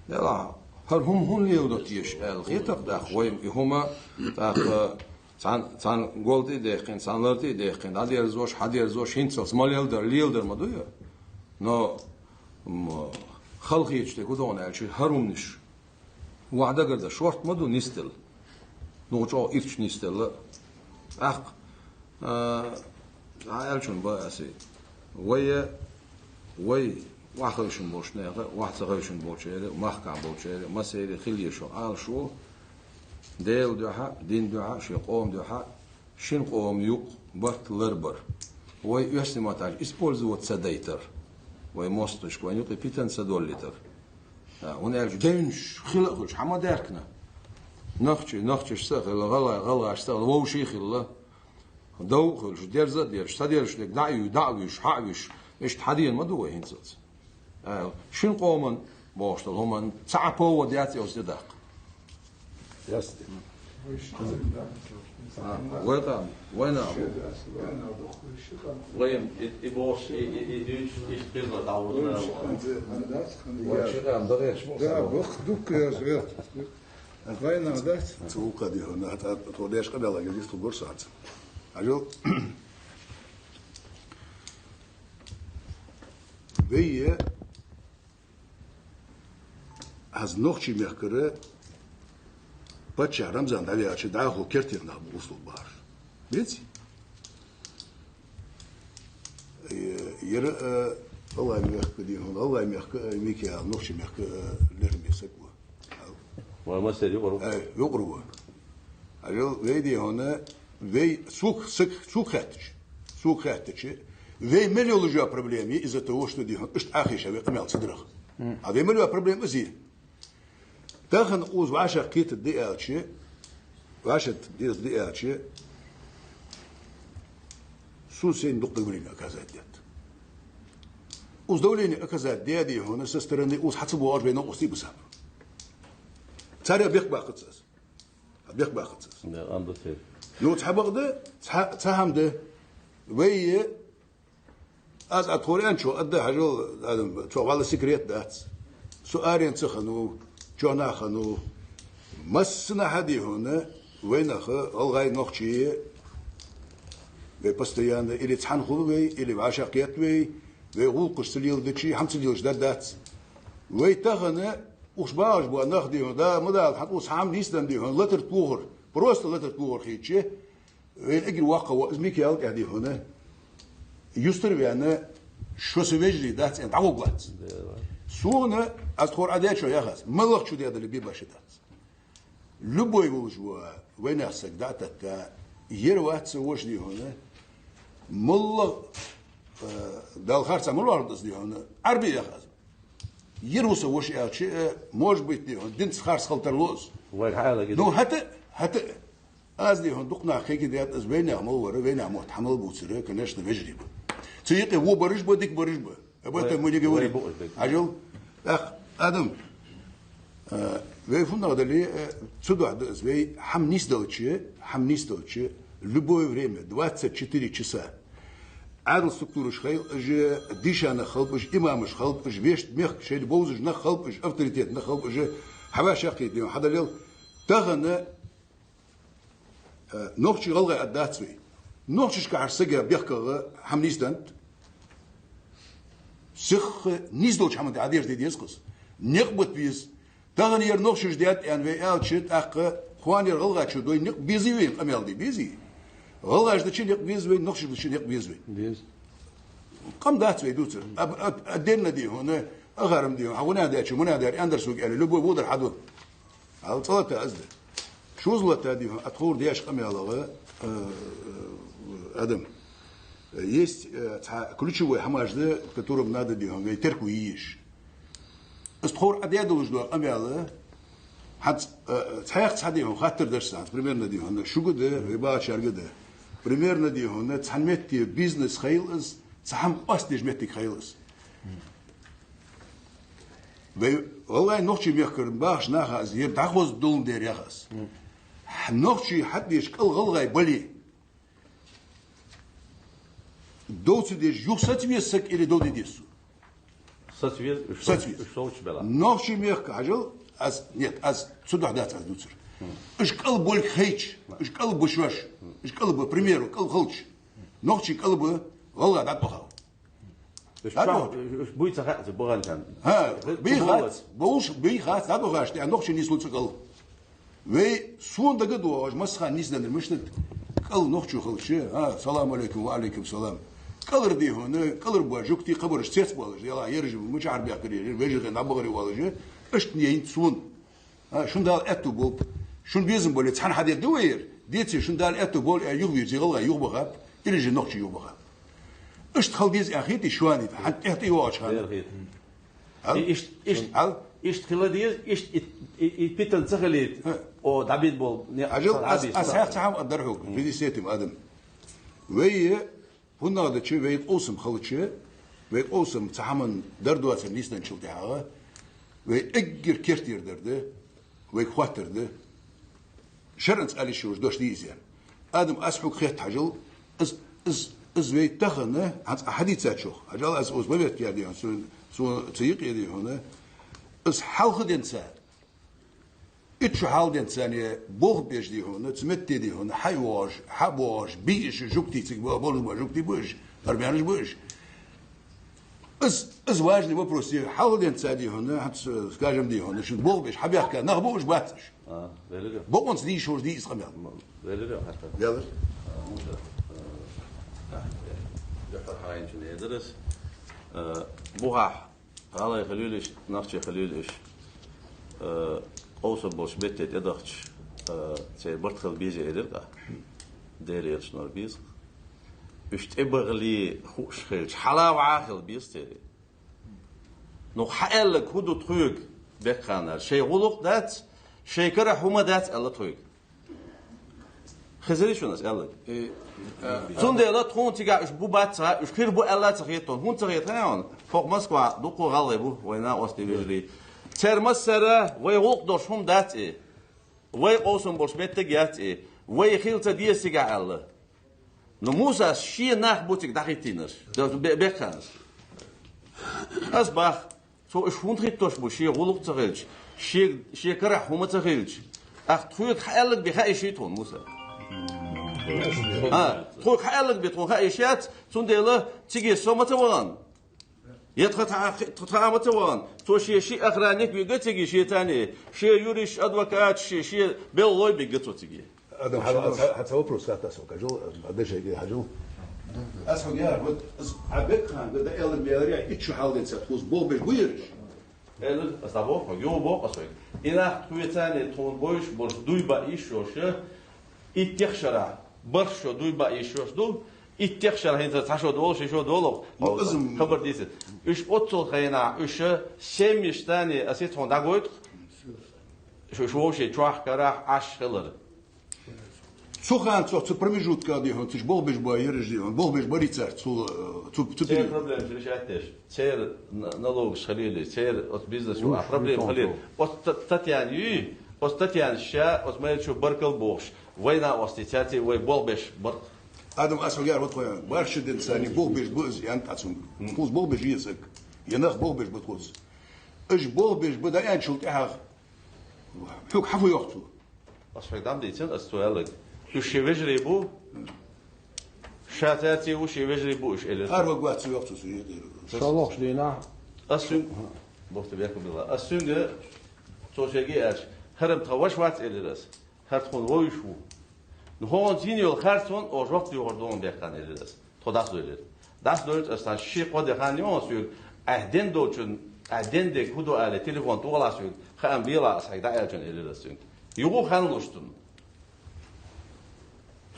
لا هر هم ليودت يشال غيتق داق ويم هما داق سان قولتي دقيقين سان لرتي دقيقين حدير زوش هنتسلس مال ليلدر ما دويا نو خلق يجتي كودون الشي هرومنش وعدا قردا شورت مدو نستل نوجو إرش نستل أخ الشون باسي وي واخرشن بوشنه واحد صغيرشن بوشيله محكم بوشيله مسيري خليشو شو ديل دوحة دين دوحة شي قوم دوحة شين قوم يوق برت لربر وي يسمى تاج использовать سديتر وي موستش كوين يوقي بيتن سدوليتر ونالج دينش خلقش حما داركنا نخشي سخ غلا اشتغل وو شيخ الله دو خلش ديرزا ديرش تديرش لك دعويش حاويش ايش تحدين ما دوه هنزت شين قومن بوشتل هم تعبوا ودياتي وزدق يستي وين وين يبوش يدوش يشتغل دعوة Да, Бог дук живет. Война, да? توقع دي هنا توديش قبل الله جديد تقول ساعات عجل وی از نوچی میکره بچه رمزان دلیل چه داخل کرتیر نام وصل بار بیتی الله میکردی هون الله میکه نوچی میکه لرمی سکوا وما سری يقرب يقربوا عجل ویدی هونه وی سوق خاتش وي مليولوجيا проблемы из-за того, что дихон ишт ахиша ве камел цедрах. А ве мелио проблем зи. Тахан уз ваша кит диалчи, ваша диз диалчи. Сусен дуqdurina казадет. Уз давление оказать диади хона со стороны уз хацбу ажбена усти бусап. Царя бех бахцас. Бех бахцас. ده عنده سيف لو تحبغده تحمده وي از اتوريان شو قد حاجه شو والله سكريت دات سؤالين تخنو جونا خنو مسنا حدي هنا وين اخ الغاي نوخشي بيبستيان اللي تحن خلوي اللي بعشاقيات وي ويقول قشتليل دشي حمتليل دات وي تغنى وشباج بو ناخدي دا مدال حتى صحام نيستن دي هون لتر طوغر بروست لتر طوغر خيتشي وين اجي واقع وازميك يالك هذه هنا يستر بأن شو سويجلي دات انت عوقات سونا أذكر عدد شو يا خاص ملخ شو ده اللي بيباش دات لبوا يوجوا وين أحسك داتك يروات سووش دي هنا ملخ دال خارج ملخ أرض دي هنا عربي يا خاص يرو سووش يا شيء موج بيت دي هنا دين خارج خلطر لوز وين حالة كده نو حتى از دي هون دقنا خيك ديات از وين عمل ورا وين عمل تحمل بوتسره كناش نفجري تيقي هو برج بدك برج ابغى تمولي قوري عجل اخ ادم وي فونا دلي سودو از وي حمنيس دوتشي любое время 24 часа عادل структурыш хай же дишана халбыш имамыш халбыш вешт мех шел боузыш на халбыш авторитет на халбыш حباشا قيد حدا ليل تغنى نوخشي غلغة أداتسوي نوخشش كعرسجة بيحكى حمنيستانت سخ نيزدوش حمد عدير دي يسقس نقبت بيز تغني ير نوخشش ديات يعني في ألشت أق خواني غلغة شو دوي نق بيزي وين قميل دي بيزي غلغة جد شيء نق بيز وين نوخشش بشيء نق بيز وين بيز قم داتسوي دوتر أدينا دي هنا أغرم دي هنا داتشو منا دار أندرسوق يعني لبوا بودر حدو على طلعت أزده شو زلت هذه أتخور دياش قميالة أدم есть ключевой хамажды, которым надо делать, ветерку ешь. استخور أديادولش دو قميالة حد تحيق تحديهم خاطر درسان примерно ديهم شو قده ربا شارقده примерно ديهم تحمتي بيزنس خيلز تحم أصلش متك خيلز والله نوختي ميخكر باش ناخذ يب تاخذ دون دير يخص نوختي حدش كل غلغاي بلي دوت ديش يوسات ويسك إلى دود ديسو ساتوير شو بلا نوختي ميخك عجل از нет از سودح دات از دوتر اش قلب بول خيش اش قلب بشوش اش قلب примеру قلب خلش نوختي قلب والله دات بخاو بويت خاطر بغان كان ها بيخات بوش بيخات داتو غاشت نوختي نيسلو تقل وي سون دغدو مسخان نيسدن مشت قل نوختي خلش ها السلام عليكم وعليكم السلام قلر دي هنا قلر بواجوكتي قبر شتيت بالج يلا يرجع مش عارف ياكل ويجي نبغري والله اشتني سون شون دال اتو بول شون بيزم بول تحن حد يدوير ديتي شون دال اتو بول يغوي زيغلا يغبغا الى جي نوختي يغبغا اشتخل بيز اخيتي شواني حتى احتي واش خان ايش خلاديز ايش بيتن تخليت او دابيد بول اجل اساق تاعهم قدرهوك في سيتم ادم وي هنا دا تشي وي اوسم خلتشي وي اوسم تاعهم دردوات نيسن شلتها وي اجر كيرتير درده وي خواترده شرنت علي شوش دوش ديزيان ادم اسحوك خيت حجل از وي تخنه حديثات شوخ اجل از اوز بيت يدي سو تيق يدي هنا از حلخ دنسان اتش حال دنسان بوغ بيش دي هنا تمت دي هنا حيواج حبواج بيش جوكتي تك بولو ما جوكتي بوش اربيانش بوش از واجني ببروسي حاول دنسان دي هنا حتى سكاجم دي هنا شو بوغ بيش حب يحكي نغبوش باتش لا بوغنس دي شوش دي اسقم لا حتى يلا دكتور حاين شنو يدرس بوها الله يخليلش نختي خليلش اوسو بوش بيت ادختش تي برتخل بيجي ادرقا ديرير شنو بيز بيشت ابغلي خوش خيلش حلاوه عاقل بيستري نو حالك هدو تخوك بكانا شي غلق دات شي كره هما دات الله تخوك خزري شنو اسالك Zonder dat gewoon te gaan, is boebata, is geen boe Allah te geven, hoe te geven, voor Moskva, doe ik al even, wij na Oost Europa. Termasera, wij ook door hem dat is, wij oosten bos met de gert is, wij gilt het die zich alle. Nu moest als schier nach moet ik daar tieners, dat bekend. Als bach, zo is gewoon niet toch boe, schier rollen te geven, schier kara hoe te geven. Ach, toen ik eigenlijk begrijp je het doen moest. تروح حالك بتروح إيشات تنديله تيجي سومتوان يتخطعمتوان توشي شيء أخرانيك بيجي تيجي شيء تاني شيء يوريش أدوكات شيء بيلوي بيجي تيجي هذا حتى هو بروسات أسوق أجل قديش هيك حجو أسوق يا رب عبيك خان قد إيل المياريع إتشو حالين ساتوز بو بيش بيرش إيل أستابو يو بو أسوق إذا توي تاني تون بوش برش دوي بقيش وشه إتيخشرا برشو دوي بقى يشوش دو إتيخشرا هنتا تحشو دول شيشو دولو خبر ديسي إش أطل خينا إش سيميش تاني أسيت هون داقويت شو شي تراح كراح عش خلر سوخان تو промежутка دي هون تش بوغ بيش بايرج دي هون بوغ بيش بريتسر تو تير بروبلم شريش عتش تير نالوغ خليلي تير أس بيزنس شو بروبلم خليل أس تتياني أس تتيان شا أس ما يشوف بركل بوش وينا أستيتاتي ويبول بيش برك آدم أسوق يا رب خويا بارشد إنساني بوغ بيش بوز يعني تاسون فوز بوغ بيش يسك ينخ بوغ بيش بتوز إيش بوغ بيش بدا يعني شلت إحاغ حوك حفو يوختو أصفق دام ديتين أستوالك وشي وجري بو شاتاتي وشي وجري بو إيش إلي أروق وقت يوختو سيدي شالوخ دينا أسون بوفت بيكم بالله أسون توشيجي أش هرم تغوش وقت إلي رس هرتخون ويشو نهون زينيول خرسون أو جوفت يوردون بيكان إلي رس تو داس دولت داس دولت أستان شي قد خانيون سيول أهدن دوچن أهدن دك هدو على تليفون توغلا سيول خام بيلا أسحق دا أجن إلي رس يوغو خانلوشتن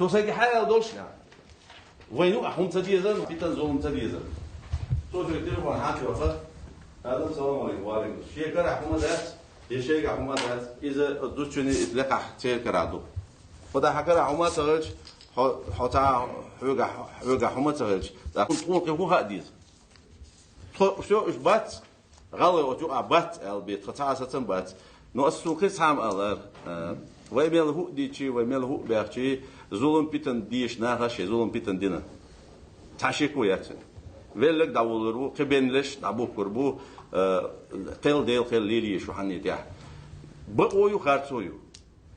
تو سايق حاجة دولش وينو أحوم تديزن بيتن زوم تديزن تو تليفون حاكي وفا هذا السلام عليكم وعليكم شيء كره حكومة ذات يشيء حكومة ذات إذا دوتشني إطلاق تير كرادو خدا حكرا حكومة تغلج حتى حوجا حكومة تغلج لكن تقول كيف هو هاديز شو إيش بات غالي وجو بات البيت قطعة ستن بات نؤسسو كيس هم على ويميل هو ديشي ويميل هو بيرشي زولم بيتن ديش نهرش زولم بيتن دينا تاشيكو ياتن ويلك داولرو قبنلش دابو كربو قل ديل قل ليلي شو حنيتيا بقويو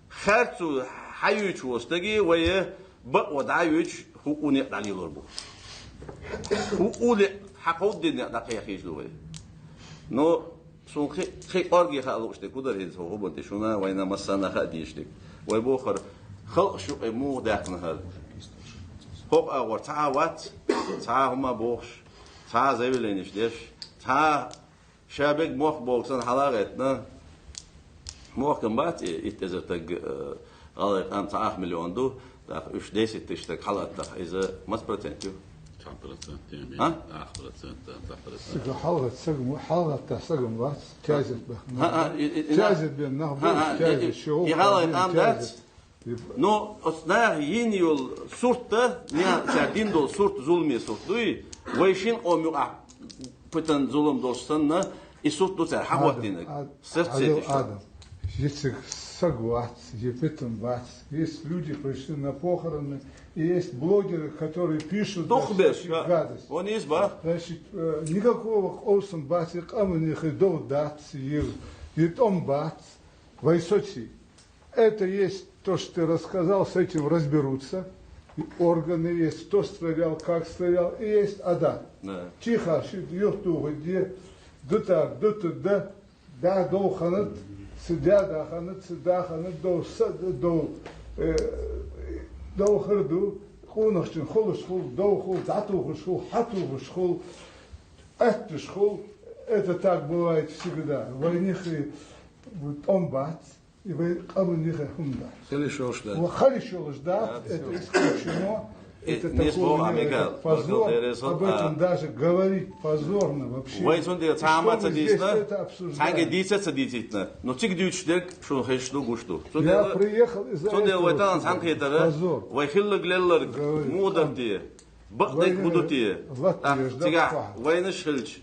خارتو حيوش وستجي ويا بقوا دايوش هو أوني داليلوربو هو أولي حقود دينا دقيقة خيجلوه نو سون خي أرجي خالوش تقدر هيد هو بنتشونا وينا مسنا خديشتك ويبوخر خلق شو مو داخل هذا هو أور تعوات هما بوخش زيبلينش ديش شابك موخ بوكسن حلاقتنا موخ كمبات إتزرتك غالق أم 8 مليون دو داخ إيش ديسي تشتك حلقتك إذا مس برتنتيو 10% يعني 10% حلقة سجم بس جايزة بالنهب جايزة الشعوب يغالق أم دات نو أصنع ينيول صورته نيا سردين دول صورت ظلمي صورتوي ويشين أميو بتن ظلم دوستنا يصورت دوتر حواتينك سرتسيتش Если согласен, есть люди, пришли на похороны, и есть блогеры, которые пишут гадость. Он есть, ба? Значит, никакого олсен батик, а мы не ходил дать, и том бат, вайсоти. Это есть то, что ты рассказал, с этим разберутся. И органы есть, кто стрелял, как стрелял, и есть ада. Тихо, юту, где, да, долханат, سداد خانت دو خردو خونخشن خلص خل دو خل داتو خل حتو خل أتش خل это так бывает всегда войнихи омбат и войнихи хумда хорошо ждать это исключено. Это такой позор, об этом даже говорить позорно вообще. Что вы здесь это обсуждаете? Но ты где учишься, что хочешь, что гушту. Я приехал из-за этого. Позор. Вайхилла глеллар, мудар тие, бахтек буду тие. Тига, вайнаш хилч,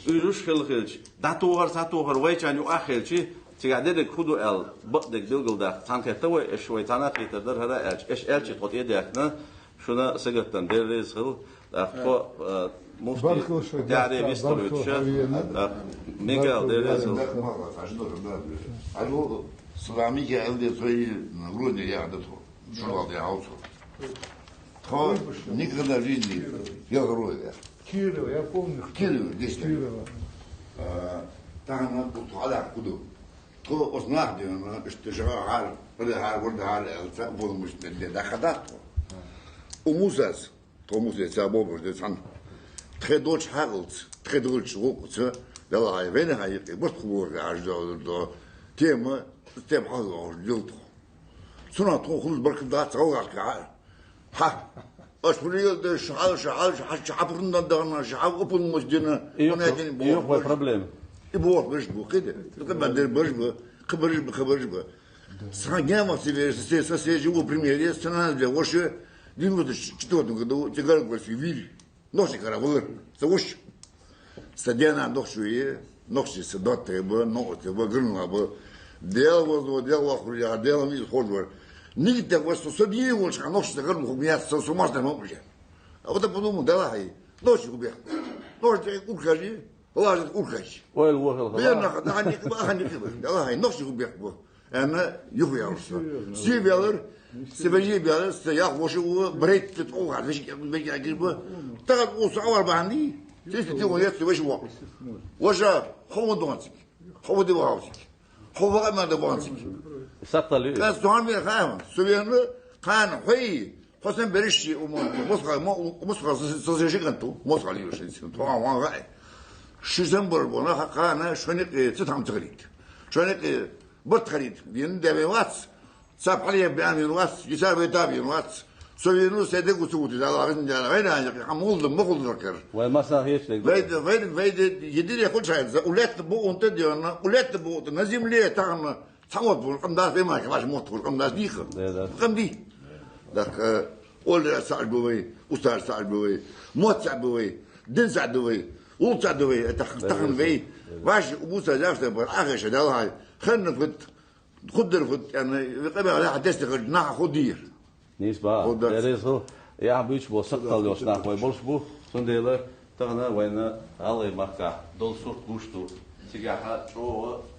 уйруш хилч, датугар, вайчаню ахилчи. تقعدك خدو ال بقدك دلقل ده تانكتوا شوي تانا خيتر در هذا ايش الشي تقط يدكنا شونا سجتن دير رزق اخو مفتي داري بيستولوتش ميغال دير رزق алло сламиге элде свои вроде я да то журнал я аутсо то никогда в жизни я говорю Кирилл, я помню. Кирилл здесь там на куда куда تو أصنع دينا اشتغال عال ورد عال الفقبول مش ده خداته وموساس تو موساس أبوه ده سان تخدوش حالت تخدوش وقت ده لا وين هاي بس خبور عجل ده تيم حاضر جلته سنة تو خلص بركة ده تروح كعال ها أشبريل ده شعبرنا ده شعب أبون مش دينا يوه проблем يبغى برجبه كده كمان ده برجبه خبرجبه سانجام سيجي هو بريمير سنة ده وش دينو ده شتوه ده تقال قال في ويل نوش كرافلر سوش سدينا نوشويه نوش سدات تبى نوش تبى قرنا تبى ديال وخرج ديال ميز خورج نيجي ده وش سديه وش نوش تقال مخميات سوماش ده ما بيجي أو ده بدو مدلع هاي نوش يقول نوش يقول كذي واجد أوركش. بيرنا هني كبر. الله هاي نفسه بيحبه. أنا يخوي عرسه. سيبيالر سيبيالر سياق وشو بريت تتوقع فيش أجيبه. تقعد وصور بعندي. تيجي وياك وش هو. وشا هو دونسك. هو دبوانسك. هو ما دبوانسك. سطلي. بس دوام بيخاهم. سبيانه كان حي. حسن بريشي ومسخة سوسيشكنتو مسخة ليوشين. طبعا واقع. شزنبر بنا خانا شنك تتهم تغريد شنك بتغريد بين دبوات صاب عليه بيان الواتس يساوي تابي الواتس سوينو سيدك وسوتي لا وين يعني حمول مخل ذكر والمسا هيش لك وين يدير يقول شيء ولات بو انت دينا ولات بو نزيم ليه تاعنا تصور بالقم دار في ما كلاش موت بالقم دار ديخ قم دي داك ولا سعدوي وصار سعدوي موت سعدوي دين سعدوي وط سعدوي تخن في واش ابوسا جافته بالاخر هذا هاي خلنا فت خدر فت يعني قبل على حدث ناح خدير نسبة دريسو يا بيش بو سقطل يوش ناخوي بولش بو سنديلا تغنا وين غالي مكة دول صوت بوشتو تيجا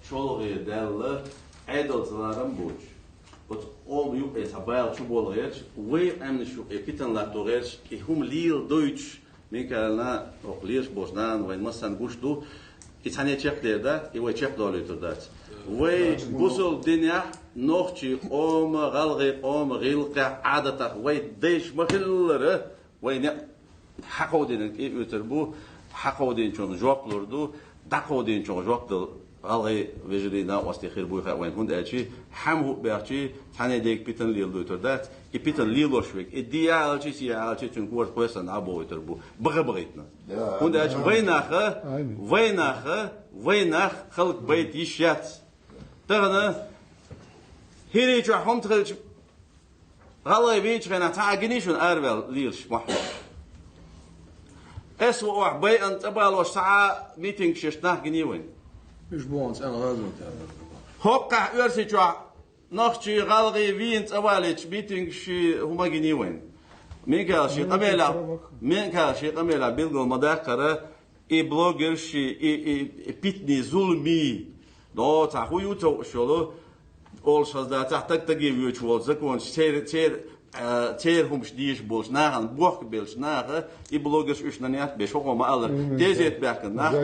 شولغي دال عدل زلارم بوش بس all you is about شو بولغيش وين أمن شو إبتن لا تغيش هم ليل دويتش ميكالنا أقليش بوشنان وين مثلا بوشتو إتاني تشيك ده يوي تشيك دولي تردات وي بوصل دنيا نوختي غلغي غيلقى عادة وي ديش مخلره وي حقودين يتربو حقودين شون جواب لردو دقودين شون جواب غلغي وجرينا واستخير بوي وين هند أشي حمو بيرتي تاني ديك بيتن ليل دو تردات يبيتن ليلو شويك الديال شي سيال شي تنكور كويسن عبو يتربو بغيتنا هند أشي ويناخ خلق بيت يشيات تغنى هيري جو هم تخلج غلا يبيش غنا تعجنيشون أربل ليلش محور أسوأ بي أنت أبغى ساعة ميتينغ ششناه جنيوين مش بونس أنا غازم هوقع أرسي جو نختي غلغي فينت أولش ميتينغ شي هما جنيوين من كان شيء قبيلة بيلقوا مذاكرة بلوجر شيء بيتني ظلمي دو تاخو يوتو شلو أول شيء ده تحتاج تجيب يوتيوب زكون تير هم شديش بولش ناهن بوخ بيلش ناه بلوجرش إيش نيات بيشوفوا ما الله تيزيت بيحكن ناه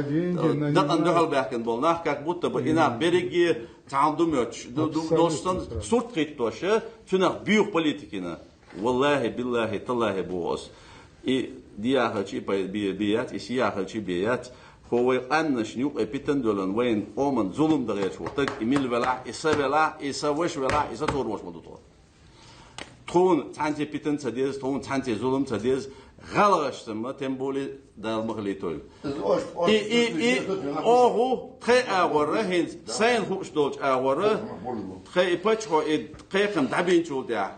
دقن دخل بيحكن بول ناه كات بوت بينا بريجي تعندم يوتش دوستن صوت قيتوشه شنو بيوخ بوليتيكنا والله بالله تالله بوس دياها شيء بيات إشياها شيء بيات هو أنش نيوق بيتن دولن وين أمن ظلم دغيت وقتك إميل ولا إسويش ولا إساتور وش مدوتور تون تانتي بيتن تديز تون تانتي ظلم تديز غلغش تما تمبولي دال مغليتول أوه تخي أورا هين سين خوش دوج أورا تخي بتشو تخي كم دعبين شو ده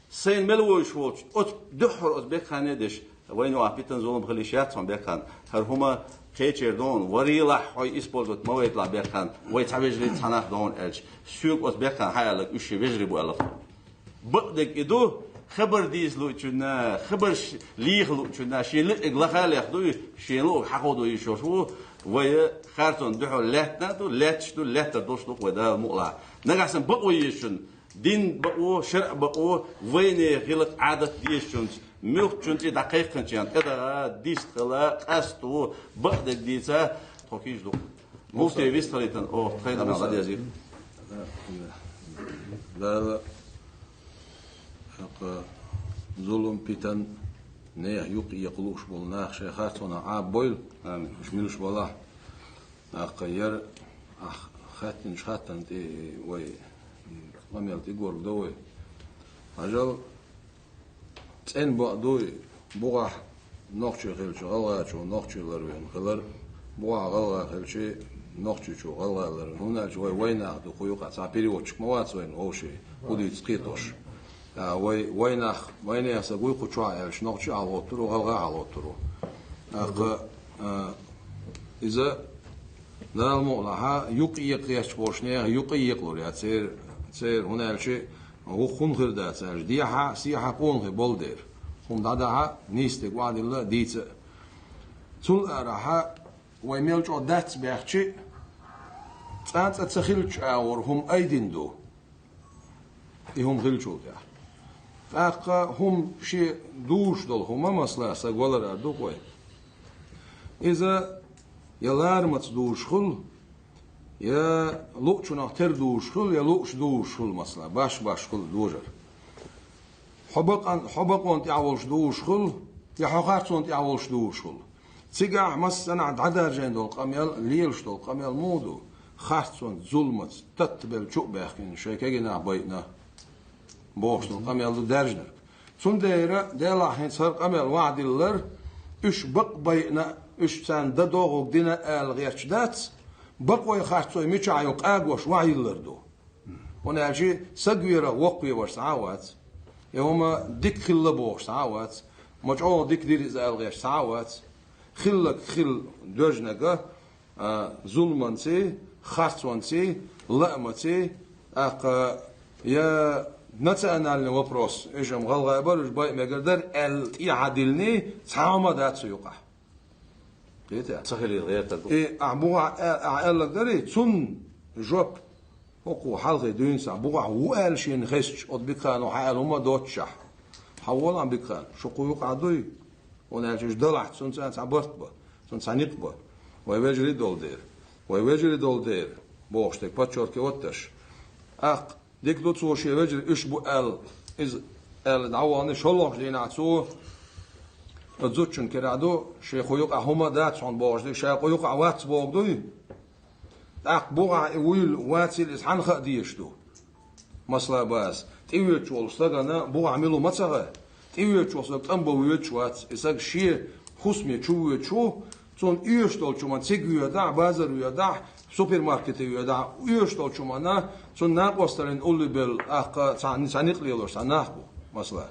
سين ملوش وش أت دحر أزبك خاندش وين واحد ظلم خليشات صن بيكان هرهما كيتشر دون وريلا حي إسبوزت مويت لا بيكان ويتعبجري تناخ دون إيش سوق أزبكان حيالك إيش بيجري بو ألف بدك إدو خبر ديز لوتشنا خبر ليخ لوتشنا شيء لا خالي خدوي شيء لو حقودو يشوفو ويا خارتون دحو لاتناتو لاتشتو دوشتو ودا مقلا نقاسن بقو يشن دين بقو شرع بقو وين خلق عادة ديشن ملك شنتي دقيقة كان كذا ديست خلا أستو بدك ديسا توكيج دو موسى ويستريتن أو خير من الله يزيد لا ظلم بيتن نيه يقلوش بولناخ شيخاتنا عاب بويل مش ملوش بالله أقير خاتن شخاتن تي وي ماميل تيجور دوي أجل تين بعدوي بوع نقشة خلش غلا شو نقشة لروين خلر بوع غلا خلش نقشة شو غلا لروين هنا جوي وين أخذ خويق تعبيري وشك موات وين أو شيء ودي تسقيطش وين يسقي قطعة إيش نقشة على وترو غلا على وترو إذا نرى المولها يقيق يشبوشنيه يقيق لوري تسير هنا الشيء هو خون خردات سرج ديها سيها قون خبولدر هم دادها نيستك وعد الله ديت تول راها ويميلج عدات بيحكي تانت تسخيلش اور هم أيدين دو هم خلشوا ده فاقا هم شيء دوش دول هم مسلا سقولر أردو قوي إذا يلار متصدوش خل يا لوش نختار دوش خل يا لوش دوش خل مثلا باش خل دوجر حبق أنت عولش دوش خل يا حقات أنت عولش دوش خل تيجا مثلا عدد جندول قميل ليلش دول قميل مودو خارتون ظلمت تتبل شو بيحكين شيء كجنا بيتنا بوشتن قمل دو درجنر سون ديرا ديلا حين صار قمل وعد اللر اش بق بينا اش سان دا دوغ دينا الغيش دات بق وي خاصو ميچ عيق اغوش وعي اللردو هنا شيء سجويرا وقوي ورسعوات يوم ديك خل بوش ساعات مجعول ديك دير إزاء الغيش ساعات خلك خل دوجنجا ظلمانسي خاصوانسي لأمتي يا نتأنا لنا وبروس إيش مغلغة برج باي مقدر الإعادلني سامة دات سيوقع قيتها سخري الغير تقول إيه أعبوها أعلق دري تون جوب وقو حلقة دونسا بوع وقال شين خشش قد بكان وحال هما دوتشح حول عم بكان شو قيوق عدوي ونالجش دلعت سون سان عبرت با سون سانيق با ويوجري دول دير بوشتك باتشور كوتش اق ديك دوت سو شي وجري اش بو از دعوانه شلوخ لينا تو ادزوتشن كرادو شي قيوق هما دات سون بوشتك شي قيوق عوات بوغدوي اق بوع ويل واتل از حن خديشتو مسلا باس تيوت ولستغنا بوع عملو مصغه تيوت وسط ام بويت وات اسق شي خصمي تشو تون يشتول چومان سيگيو دا بازار يدا سوبر ماركت يدا يشتول چومانا تون ناقوسترن اولبل اق سانيقليولور ساناخبو مسلا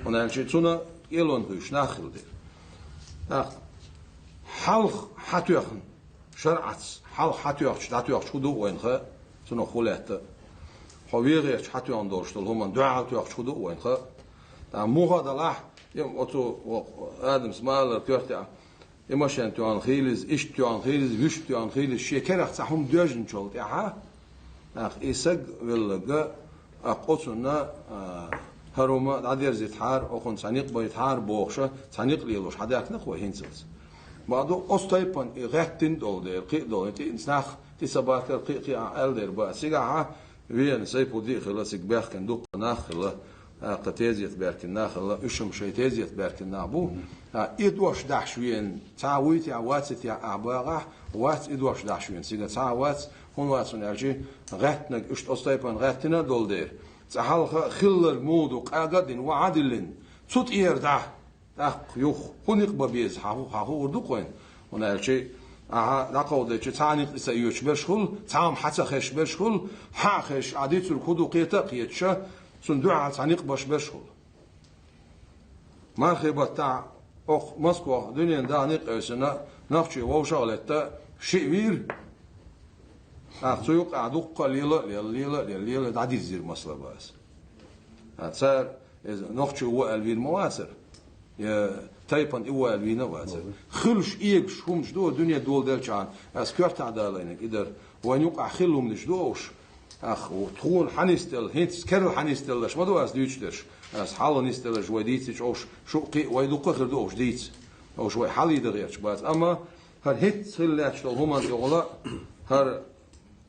ونان شي تون يلون غش ناخلدي اق حلق حتيخن شرعت حل حتيخش داتيخش خدو وينخه تون خولات خويغيش حتيون دورشتل هما دعاتيخش خدو وينخه دا موها دلاح يوم اوتو ادم سمال كيرتع يمشان توان خيلز ايش توان خيلز وش توان خيلز شكر اخصهم دوجن شولت ها اخ اسق ولغا اقوتنا هروما عدير زيتحار اخون سانيق بيتحار بوخشه سانيق ليلوش حداك نخو هينسلز بعدو اوستايبن غتين دولدر قي دولت انسناخ تسبات قي الدر با سيغا وين سيبو دي خلاصك باخ كان دوق ناخله قتيزيت باركن ناخله اشم شيتيزيت باركن نابو ادوش دحشوين تعويت يا واتت يا اباغه وات ادوش دحشوين سيغا تعوات هون واتن ارجي غتنك اشت اوستايبن غتنا دولدر تحال خلر مودو قاقدن وعدلن صوت يردا اخ يخ خنق ببيز حاو وردوقين هنا ارجي نقود چه تانیق است یوش بشخل تام حتی خش بشخل ها خش عادیت رو خودو قیتا قیتشه صندوق تانیق باش بشخل ما خیبت تا اخ مسکو دنیا دانیق اسنا نفچی و شغلتا شیویر اخویق عدو قلیلا دادی زیر مسئله باز هتسر نفچی و الویر مواسر یا تايبان إيوه الوينا واسر خلش إيش هم جدو الدنيا دول دلشان أسكرت عدالينك إدر وين يقع خلهم نجدوش أخ وتخون حنيستل هيت كرل حنيستلش ما دو أس ديتش أس حال نيستلش وديتش أوش شو قي ويدوق خير دوش ديت أو شوي حالي دغيرش بس أما هر هيت خلاتش دول هما يقولا هر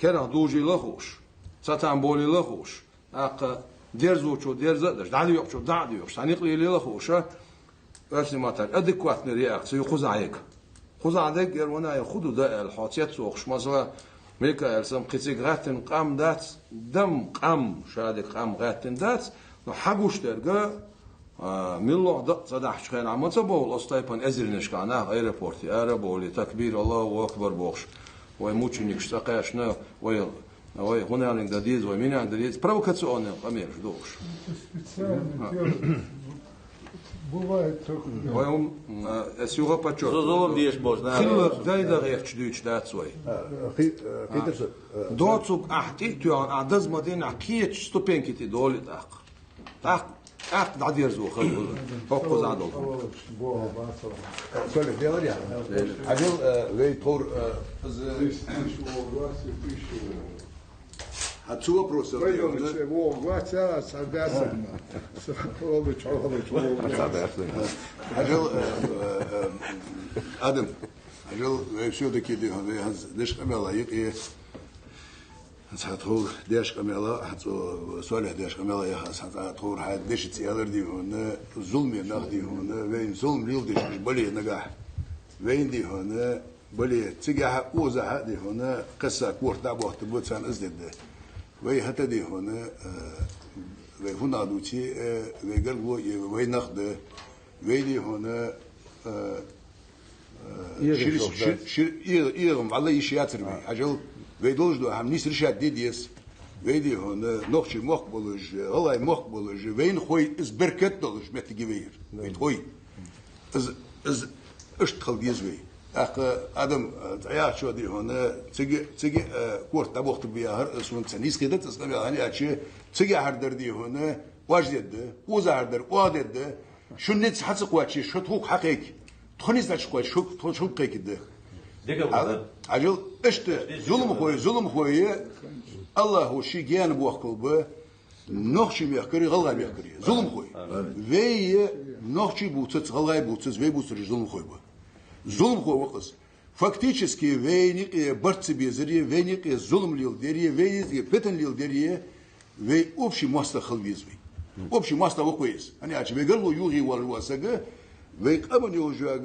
كره دوجي لخوش ساتان بولي لخوش أق درزو شو درزدش دعدي يوك شو دعدي يوك سانيقلي لخوشه باش نماتر ادكوات رياكسيون خزعيك خزعيك يرونا ياخذوا ده الحاطيات سوخش مثلا ميكا السم قيتيك غاتن قام دات دم قام شادك قام غاتن دات نو حقوش درجه ملو ده صدح شخين عمته بول استايبن ازرنش كانا ايربورتي اربولي تكبير الله اكبر بوخش وي مученик штакашна وي هنا عندك داديز وي مين عندك داديز провокационный помер ждешь Бывает только. Воем сюга почет. Зозолом диеш божна. Хилла дайда речь дүйч датсвой. Доцук ахти тюан адаз мадин акиет ступеньки ти доли так. Так дадир зу хал. Фокус адол. Соли, говоря. Ажил вейтор Отцу вопрос. Районы во глаза садятся. Олыч. Ажил Адам. Ажил все-таки деш камела и هتقول داش كمالا هتقول سؤال داش كمالا يا هتقول هاد داش تيالر دي هون الظلم يناخدي هون وين ظلم ليو داش مش بلي نجاح وين دي هون بلي تجاه اوزا دي هون قصه كورتا بوقت بوتسان ازدد وي هتدي هنا وي هنا دوتي وي قلبو وي نخد وي دي هنا إيرم على يشياتر بي عجل وي دولج دو هم نيس رشاد ديديس وي دي هنا نخشي مقبلج الله مقبلج وين خوي إز بركت دولج متجيبير وين خوي إز اشتغل ديزوي آدم تعيا شو دي هنا تيجي كورت تبوخت بيهر اسمه تنيس كده تسمع يعني أشي تيجي هردر دي هنا واجد وزا هردر وادد شو نتس حسق واشي شو تروك حقيق تخنيس داش كويس شو قيك ده عجل اشت ظلم خوي الله هو شي جيان بوخل به نخشي ميحكري غلا ميحكري ظلم خوي وي نخشي بوتس غلا بوتس وي بوتس ظلم خوي به ظلم هو وقص فактически вейник борцы безрие вейник ظلم лилдерие вейник петен лилдерие вей общий маста халвизви общий маста вокуис они ачи вегарло юги валвасага вей камани уже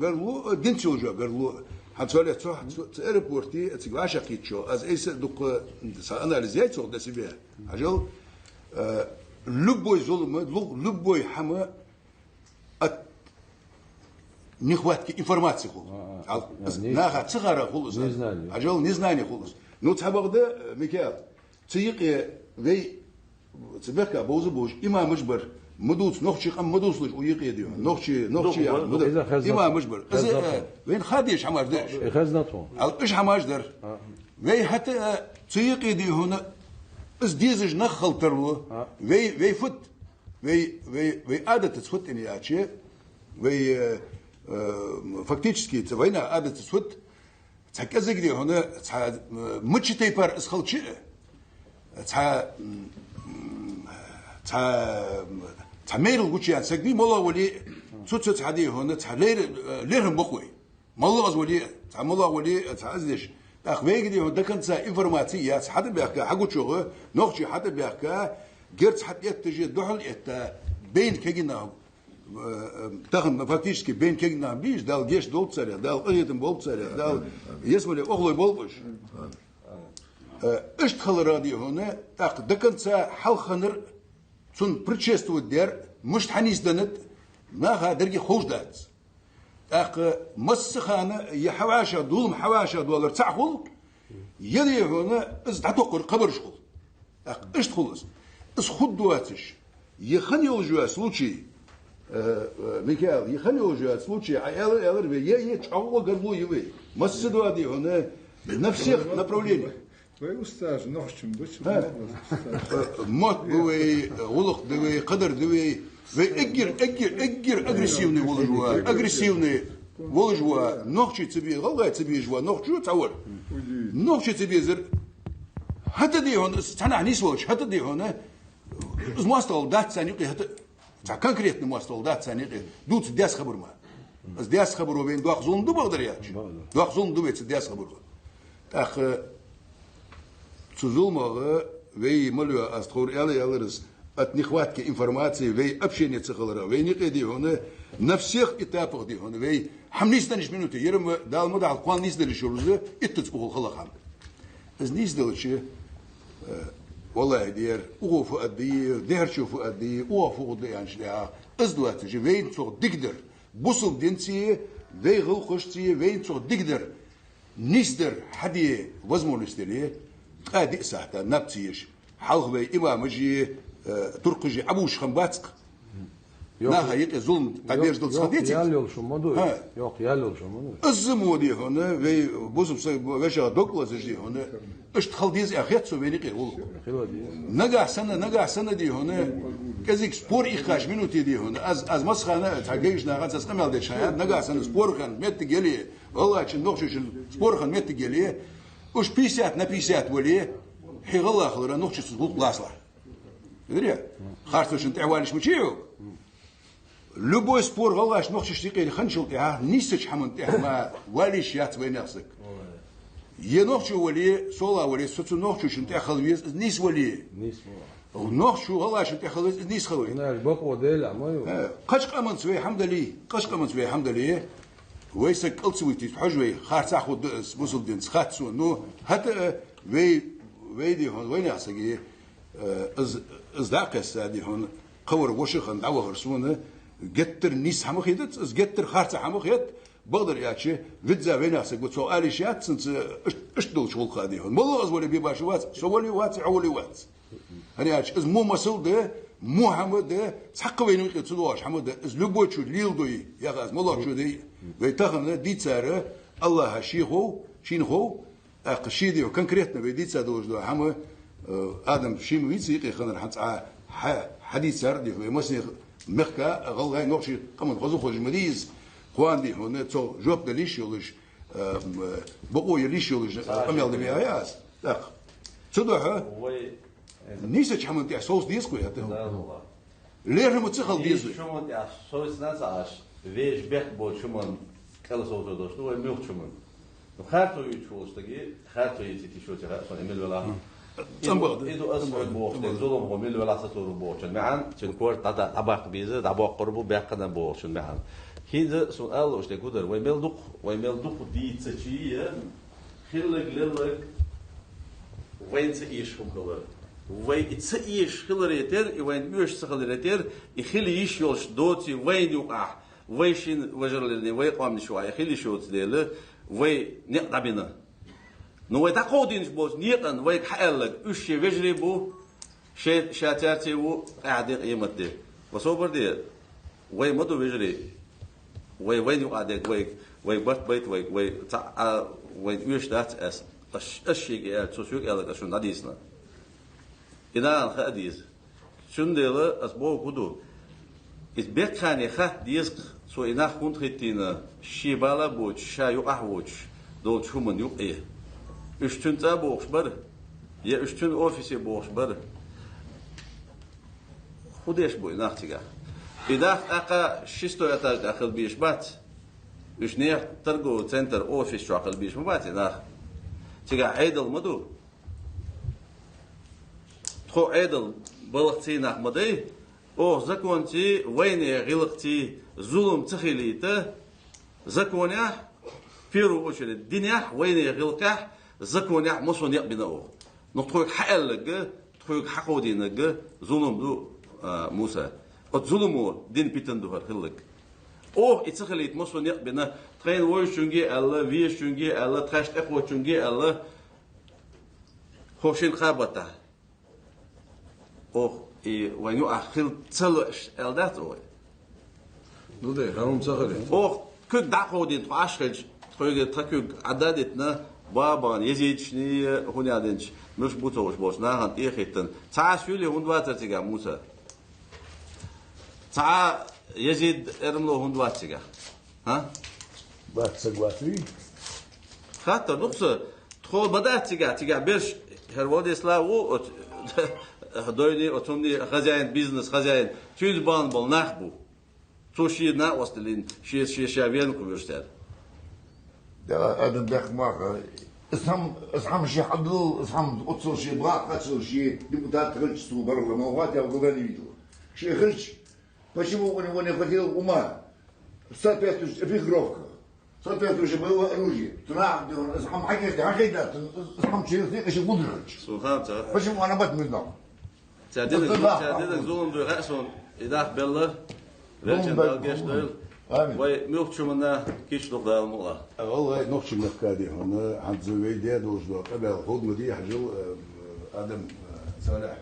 гарло динти уже гарло حتى صح ايربورتي تغاشا كيتشو از ايس دوك ساناليزيتو ده سيبي اجل لبوي ظلم لبوي حما نخواتك информации خلص ناخذ صغار خلص أجل نزناني خلص نو تحبغده مكيال تيجي وي تبقى بوز إما مجبر مدوس نخشي قم مدوس لش ويقي ديو نخشي إما مجبر وين خاديش حماش داش خزنته إيش حماش در وي حتى تيجي دي هنا إز ديزج نخل ترلو وي فت وي عادة تفت إني أشي وي فактически это война адет суд цаказы где он мучитей пар схалчи мейрл гучиан сагни мола вали цуцуц хади он лерм бохуй мола вали мола вали азлиш اخوي где он доконца информация حد بيحكي حقو شغل نخشي حد بيحكي جرت حد يتجي دحل بين كجنا تاخن فактически بين كجنا بيش دال جيش دول царя дал ыйтым болуп царя дал если оглой болбуш ишт халради хоне так до конца халханыр цун предшествует дер мышт ханизданет нага дерги хождат так مسخانه يحواشا دولم حواشا دولار تعخل يدي هنا از تعتقر قبر شغل так ишт خلص اس خدواتش يخن يوجوا случай Михаил, ехали уже от случая, а я чего горлуевый. Массидуади, он на всех направлениях. Твой устаж, ночью, дочь. Мот бывай, улух бывай, кадр бывай. Вы эггер агрессивный воложуа, агрессивный воложуа. Ночью тебе, голгай тебе жуа, ночью цаур. Ночью тебе зер. Хата ди он, цана не сволочь, хата ди он, змастал дать цаники, хата. конкретно мастол да цаниqi дуц дяс хабурма аз дяс хабуру вен дуах зунду багдыр яч дуах зунду вет дяс хабуру так цузулмага вей малю астхур ялырыс от нехватки информации вей общение цехлара вей никеди он на всех этапах ди он вей хамнистаниш минуты ерем дал модал кван низдели шурузы иттцбул халахам аз низделчи والله دير وقف أدي دير شوف أدي وقفوا قدي أنشلها أزدوات جي وين صوت دقدر بوصل دينتي وين غل خشتي وين صوت دقدر نيستر حدي وزمو نستري قادي ساعتا نبتيش حلق بي إمام جي ترقجي أبوش خنباتك ناها يقي ظلم قديرش دول صديتي ياليول شو مدو يوق ياليول شو مدو الزمو دي هنا وي بوصل وشا دوكلاس جي هنا اشتخل ديز أخيات سو ويني قيقول نجح سنة دي هنا كذيك سبور إخاش منو تدي هنا از مسخانة تحقيقش ناقص اسقمل ده شايد نجح سنة سبور خان مت جلي والله عشان نخش سبور خان مت جلي وش بيسات نبيسات ولي حي الله خلرا نخش سبوط لاسلا دريا خارج انت عوالش مشيو любой спор والله نخش تيقي خنشل تاع نيسش حمن تاع ما واليش يات وين نفسك ينخشوا ولي صلا ولي ستو نخشوا شنت خلويز نيس ولي ونخشوا والله شنت خلويز نيس خلوي انا البقوا ديل عمايو قش قمن سوي حمد لله قش قمن سوي حمد لله ويسك قلت سويتي حجوي خار تاخذ وصل دين خاتسو نو حتى وي ويدي هون وين يحسقي از داقس هذه هون قور وشخن دعوة هرسونه جتر نيس حمو خيدت از جتر خارت حمو خيد بقدر ياتشي فيتزا وين يحسق وسؤالي شات سنت اشتدل شغل قادي هون مو از ولا بيباش وات سولي وات عولي وات هني ياتش از مو مسؤول ده مو حمود ده حق وين يقتلوش حمود ده از لبوتشو ليلدوي يا غاز مولو شو دي ويتخن دي تساره الله هشيخو شينخو قشيدي وكنكريتنا بيدي تسادوش دو حمو ادم شيم ويتسيقي خنر حتى حديث سردي في مسني مخكا غلغاي نوشي قمن غزو خوج مديز خواندي هنا تو جوب دليش يولش بقو يليش يولش اميل دي بياس لا صدق نيسك حمن تاع صوص ديسكو يا تو ليه متخل ديزو شو من تاع صوص ناس عاش فيش بيخ بول شو من كلا صوص دوش تو ميوخ شو من خاطو يشوش تجي خاطو يتي شو تاع صون اميل ولا إذا أسمع بوش تزولهم وميل ولا سطور بوش معن تنكور تدا أباق بيزة أباق قربو بيقنا بوش معن هذا سؤال وش تقدر ويميل دق دي تشيء خلق للق وين تعيش هم خلر وين تعيش خلر يتر وين يوش خلر يتر يخلي يشيلش دوتي وين يوقع ويشين وجر للني ويقام شوية يخلي شوت ديله وين نقطع بينا نو تقودين بوز نيقن ويك حالك وش يجري بو شاتاتي و قاعد قيمت دي وصوبر دي وي مدو بيجري وين يقعد وي بات بيت وي تاع وين وش ذات اس اشي قال تشوك قال شو نديسنا اذا الحديث شن ديله اسبو كدو is bet khani khat disk so ina khund khitina shibala boch shayu ahwoch do chumun yu e üstün ta box bar ya üstün ofisi box bar khudesh boy nachtiga idah aqa shisto etaj dakhil bish bat üstneh targo center office dakhil bish bat ina tiga aidel madu tro aidel balqtina ahmadai او زكونتي وين غلقتي ظلم تخيليته زكونيا فيرو وشل الدنيا وين غلقه زكونيا مصون يقبنو نطوك حقلق تخوك حقودينق ظلم دو موسى ظلمو دين بيتن دو خلق او اتخليت مصون يقبنا ترين وشونجي الله ويشونجي الله تخش اخوتشونجي الله خوشين خابطه او وين يؤخر تلش الدات أوي. نودي هرم تخلي. أو كل دعوة تعشج تقول تكوج عددتنا بابا يزيدشني هوني عدنش مش بوتوش بوش ناهن إيختن تعشولي هندوات تيجا موسى. تع يزيد إرملو هندوات تيجا. ها؟ بات سقواتي. خاطر نقص تقول بدأت تيجا بيرش هرودي سلاو هدويني أتوني خزين بيزنس خزين تيز بان بول نخبو توشي نا وستلين شي شابين كوبرستر ده ادم داخ ما اسهم شي حدو اسهم قصو شي بغا قصو شي ديبوتات خرج سو برا ما وات يا غوغاني فيديو شي خرج почему он не хватило ума соответствующий эпиграфка соответствующее было оружие туда اسهم حاجه حاجه اسهم شي شي غدرج سبحان почему она бат не знал تعديلك زولم دو رأسون إذا بالله رجل بالجيش دول وميوخ شو منا كيش نقدر المولا والله نقش المكادي هنا عند زويديا دوز دو قبل خود مدي حجل آدم صالح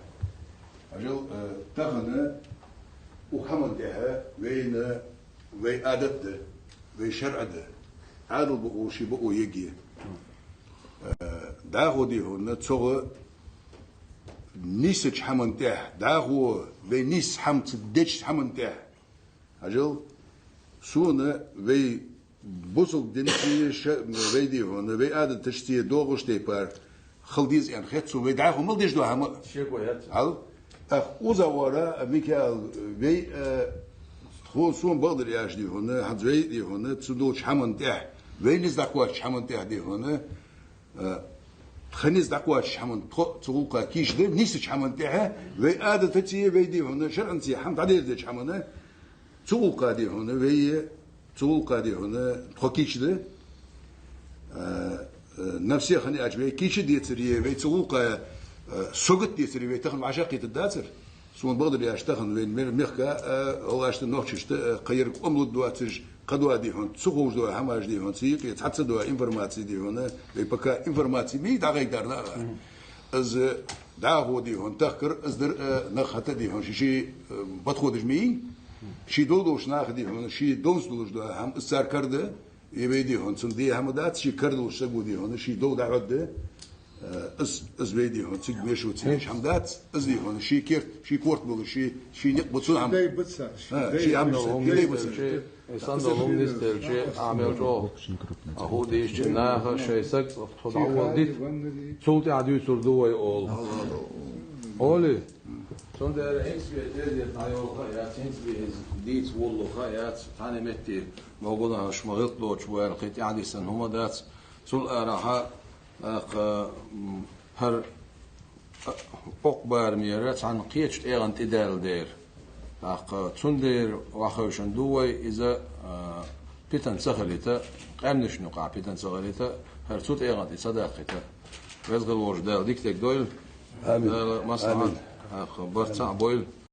حجل تغنى وحمل دها وين عادته وين شرعته عادل بقو شي بقو يجي داغودي هنا تصغى نيسج حمن تاح داغو وي نيس حمت ديش حمن تاح اجل سونا وي بوصل دنتي وي دي هون وي اد تشتي دوغشتي بار خلديز ان خيتسو وي داغو ملديش دو هم شيكويات هل اوزاورا ميكال وي خو سون بقدر ياش دي هون حد وي دي هون تسدوش حمن تاح وي نيز داكواش حمن تاح دي هون خنيز دقواش حمن تقولك كيش ده نيسش حمن تاعها وي آدة تتيه ويدي هنا شرعنتي حمد عليه ديش حمنه تقولك دي هنا وي تقولك دي هنا تخكيش ده نفسي خني أجبي كيش دي تريه وي تقولك سوقت يسري بيتخن عشاقي الداتر سون بقدر يشتغل وين ميركا هو اشت نوتشت قير امل دواتج قدوا دي هون سوقوج دو حماج دي هون سي يتحدث دو انفورماتسي دي هون بيبقى انفورماتسي مي داغي دارنا از داغو دي هون تخكر از در نخت دي هون شي بدخودج مي شي دولوش ناخ دي هون شي دوز دولوش دو هم سار كرده يبيدي هون سندي همدات شي كردوش سغو دي هون شي دو دعوده از بيدي هون تيج ميشو تيج حمدات از دي هون شي كيرت شي كورت بول شي نقبط عم داي بتسا شي عم داي بتسا صندوق نستل شيء عامل جو هو ديش جناها شيء سكت تضعوا ديت صوتي عدو يسردوا يقول أولي Son der Hensbiyet hayat Hensbiyet dies والله hayat tane metti موجودة شمغلط لو شوال قيت عادي سن هما دات سول راح هر أقبار ميرات عن قيتش إيران تدال دير تندير وخوشن دوي إذا بيتن سخليتا قامنش نقع بيتن سخليتا هر صوت إيران تصدقيتا رزق الوجدال ديك دويل آمين مصنع برتع بويل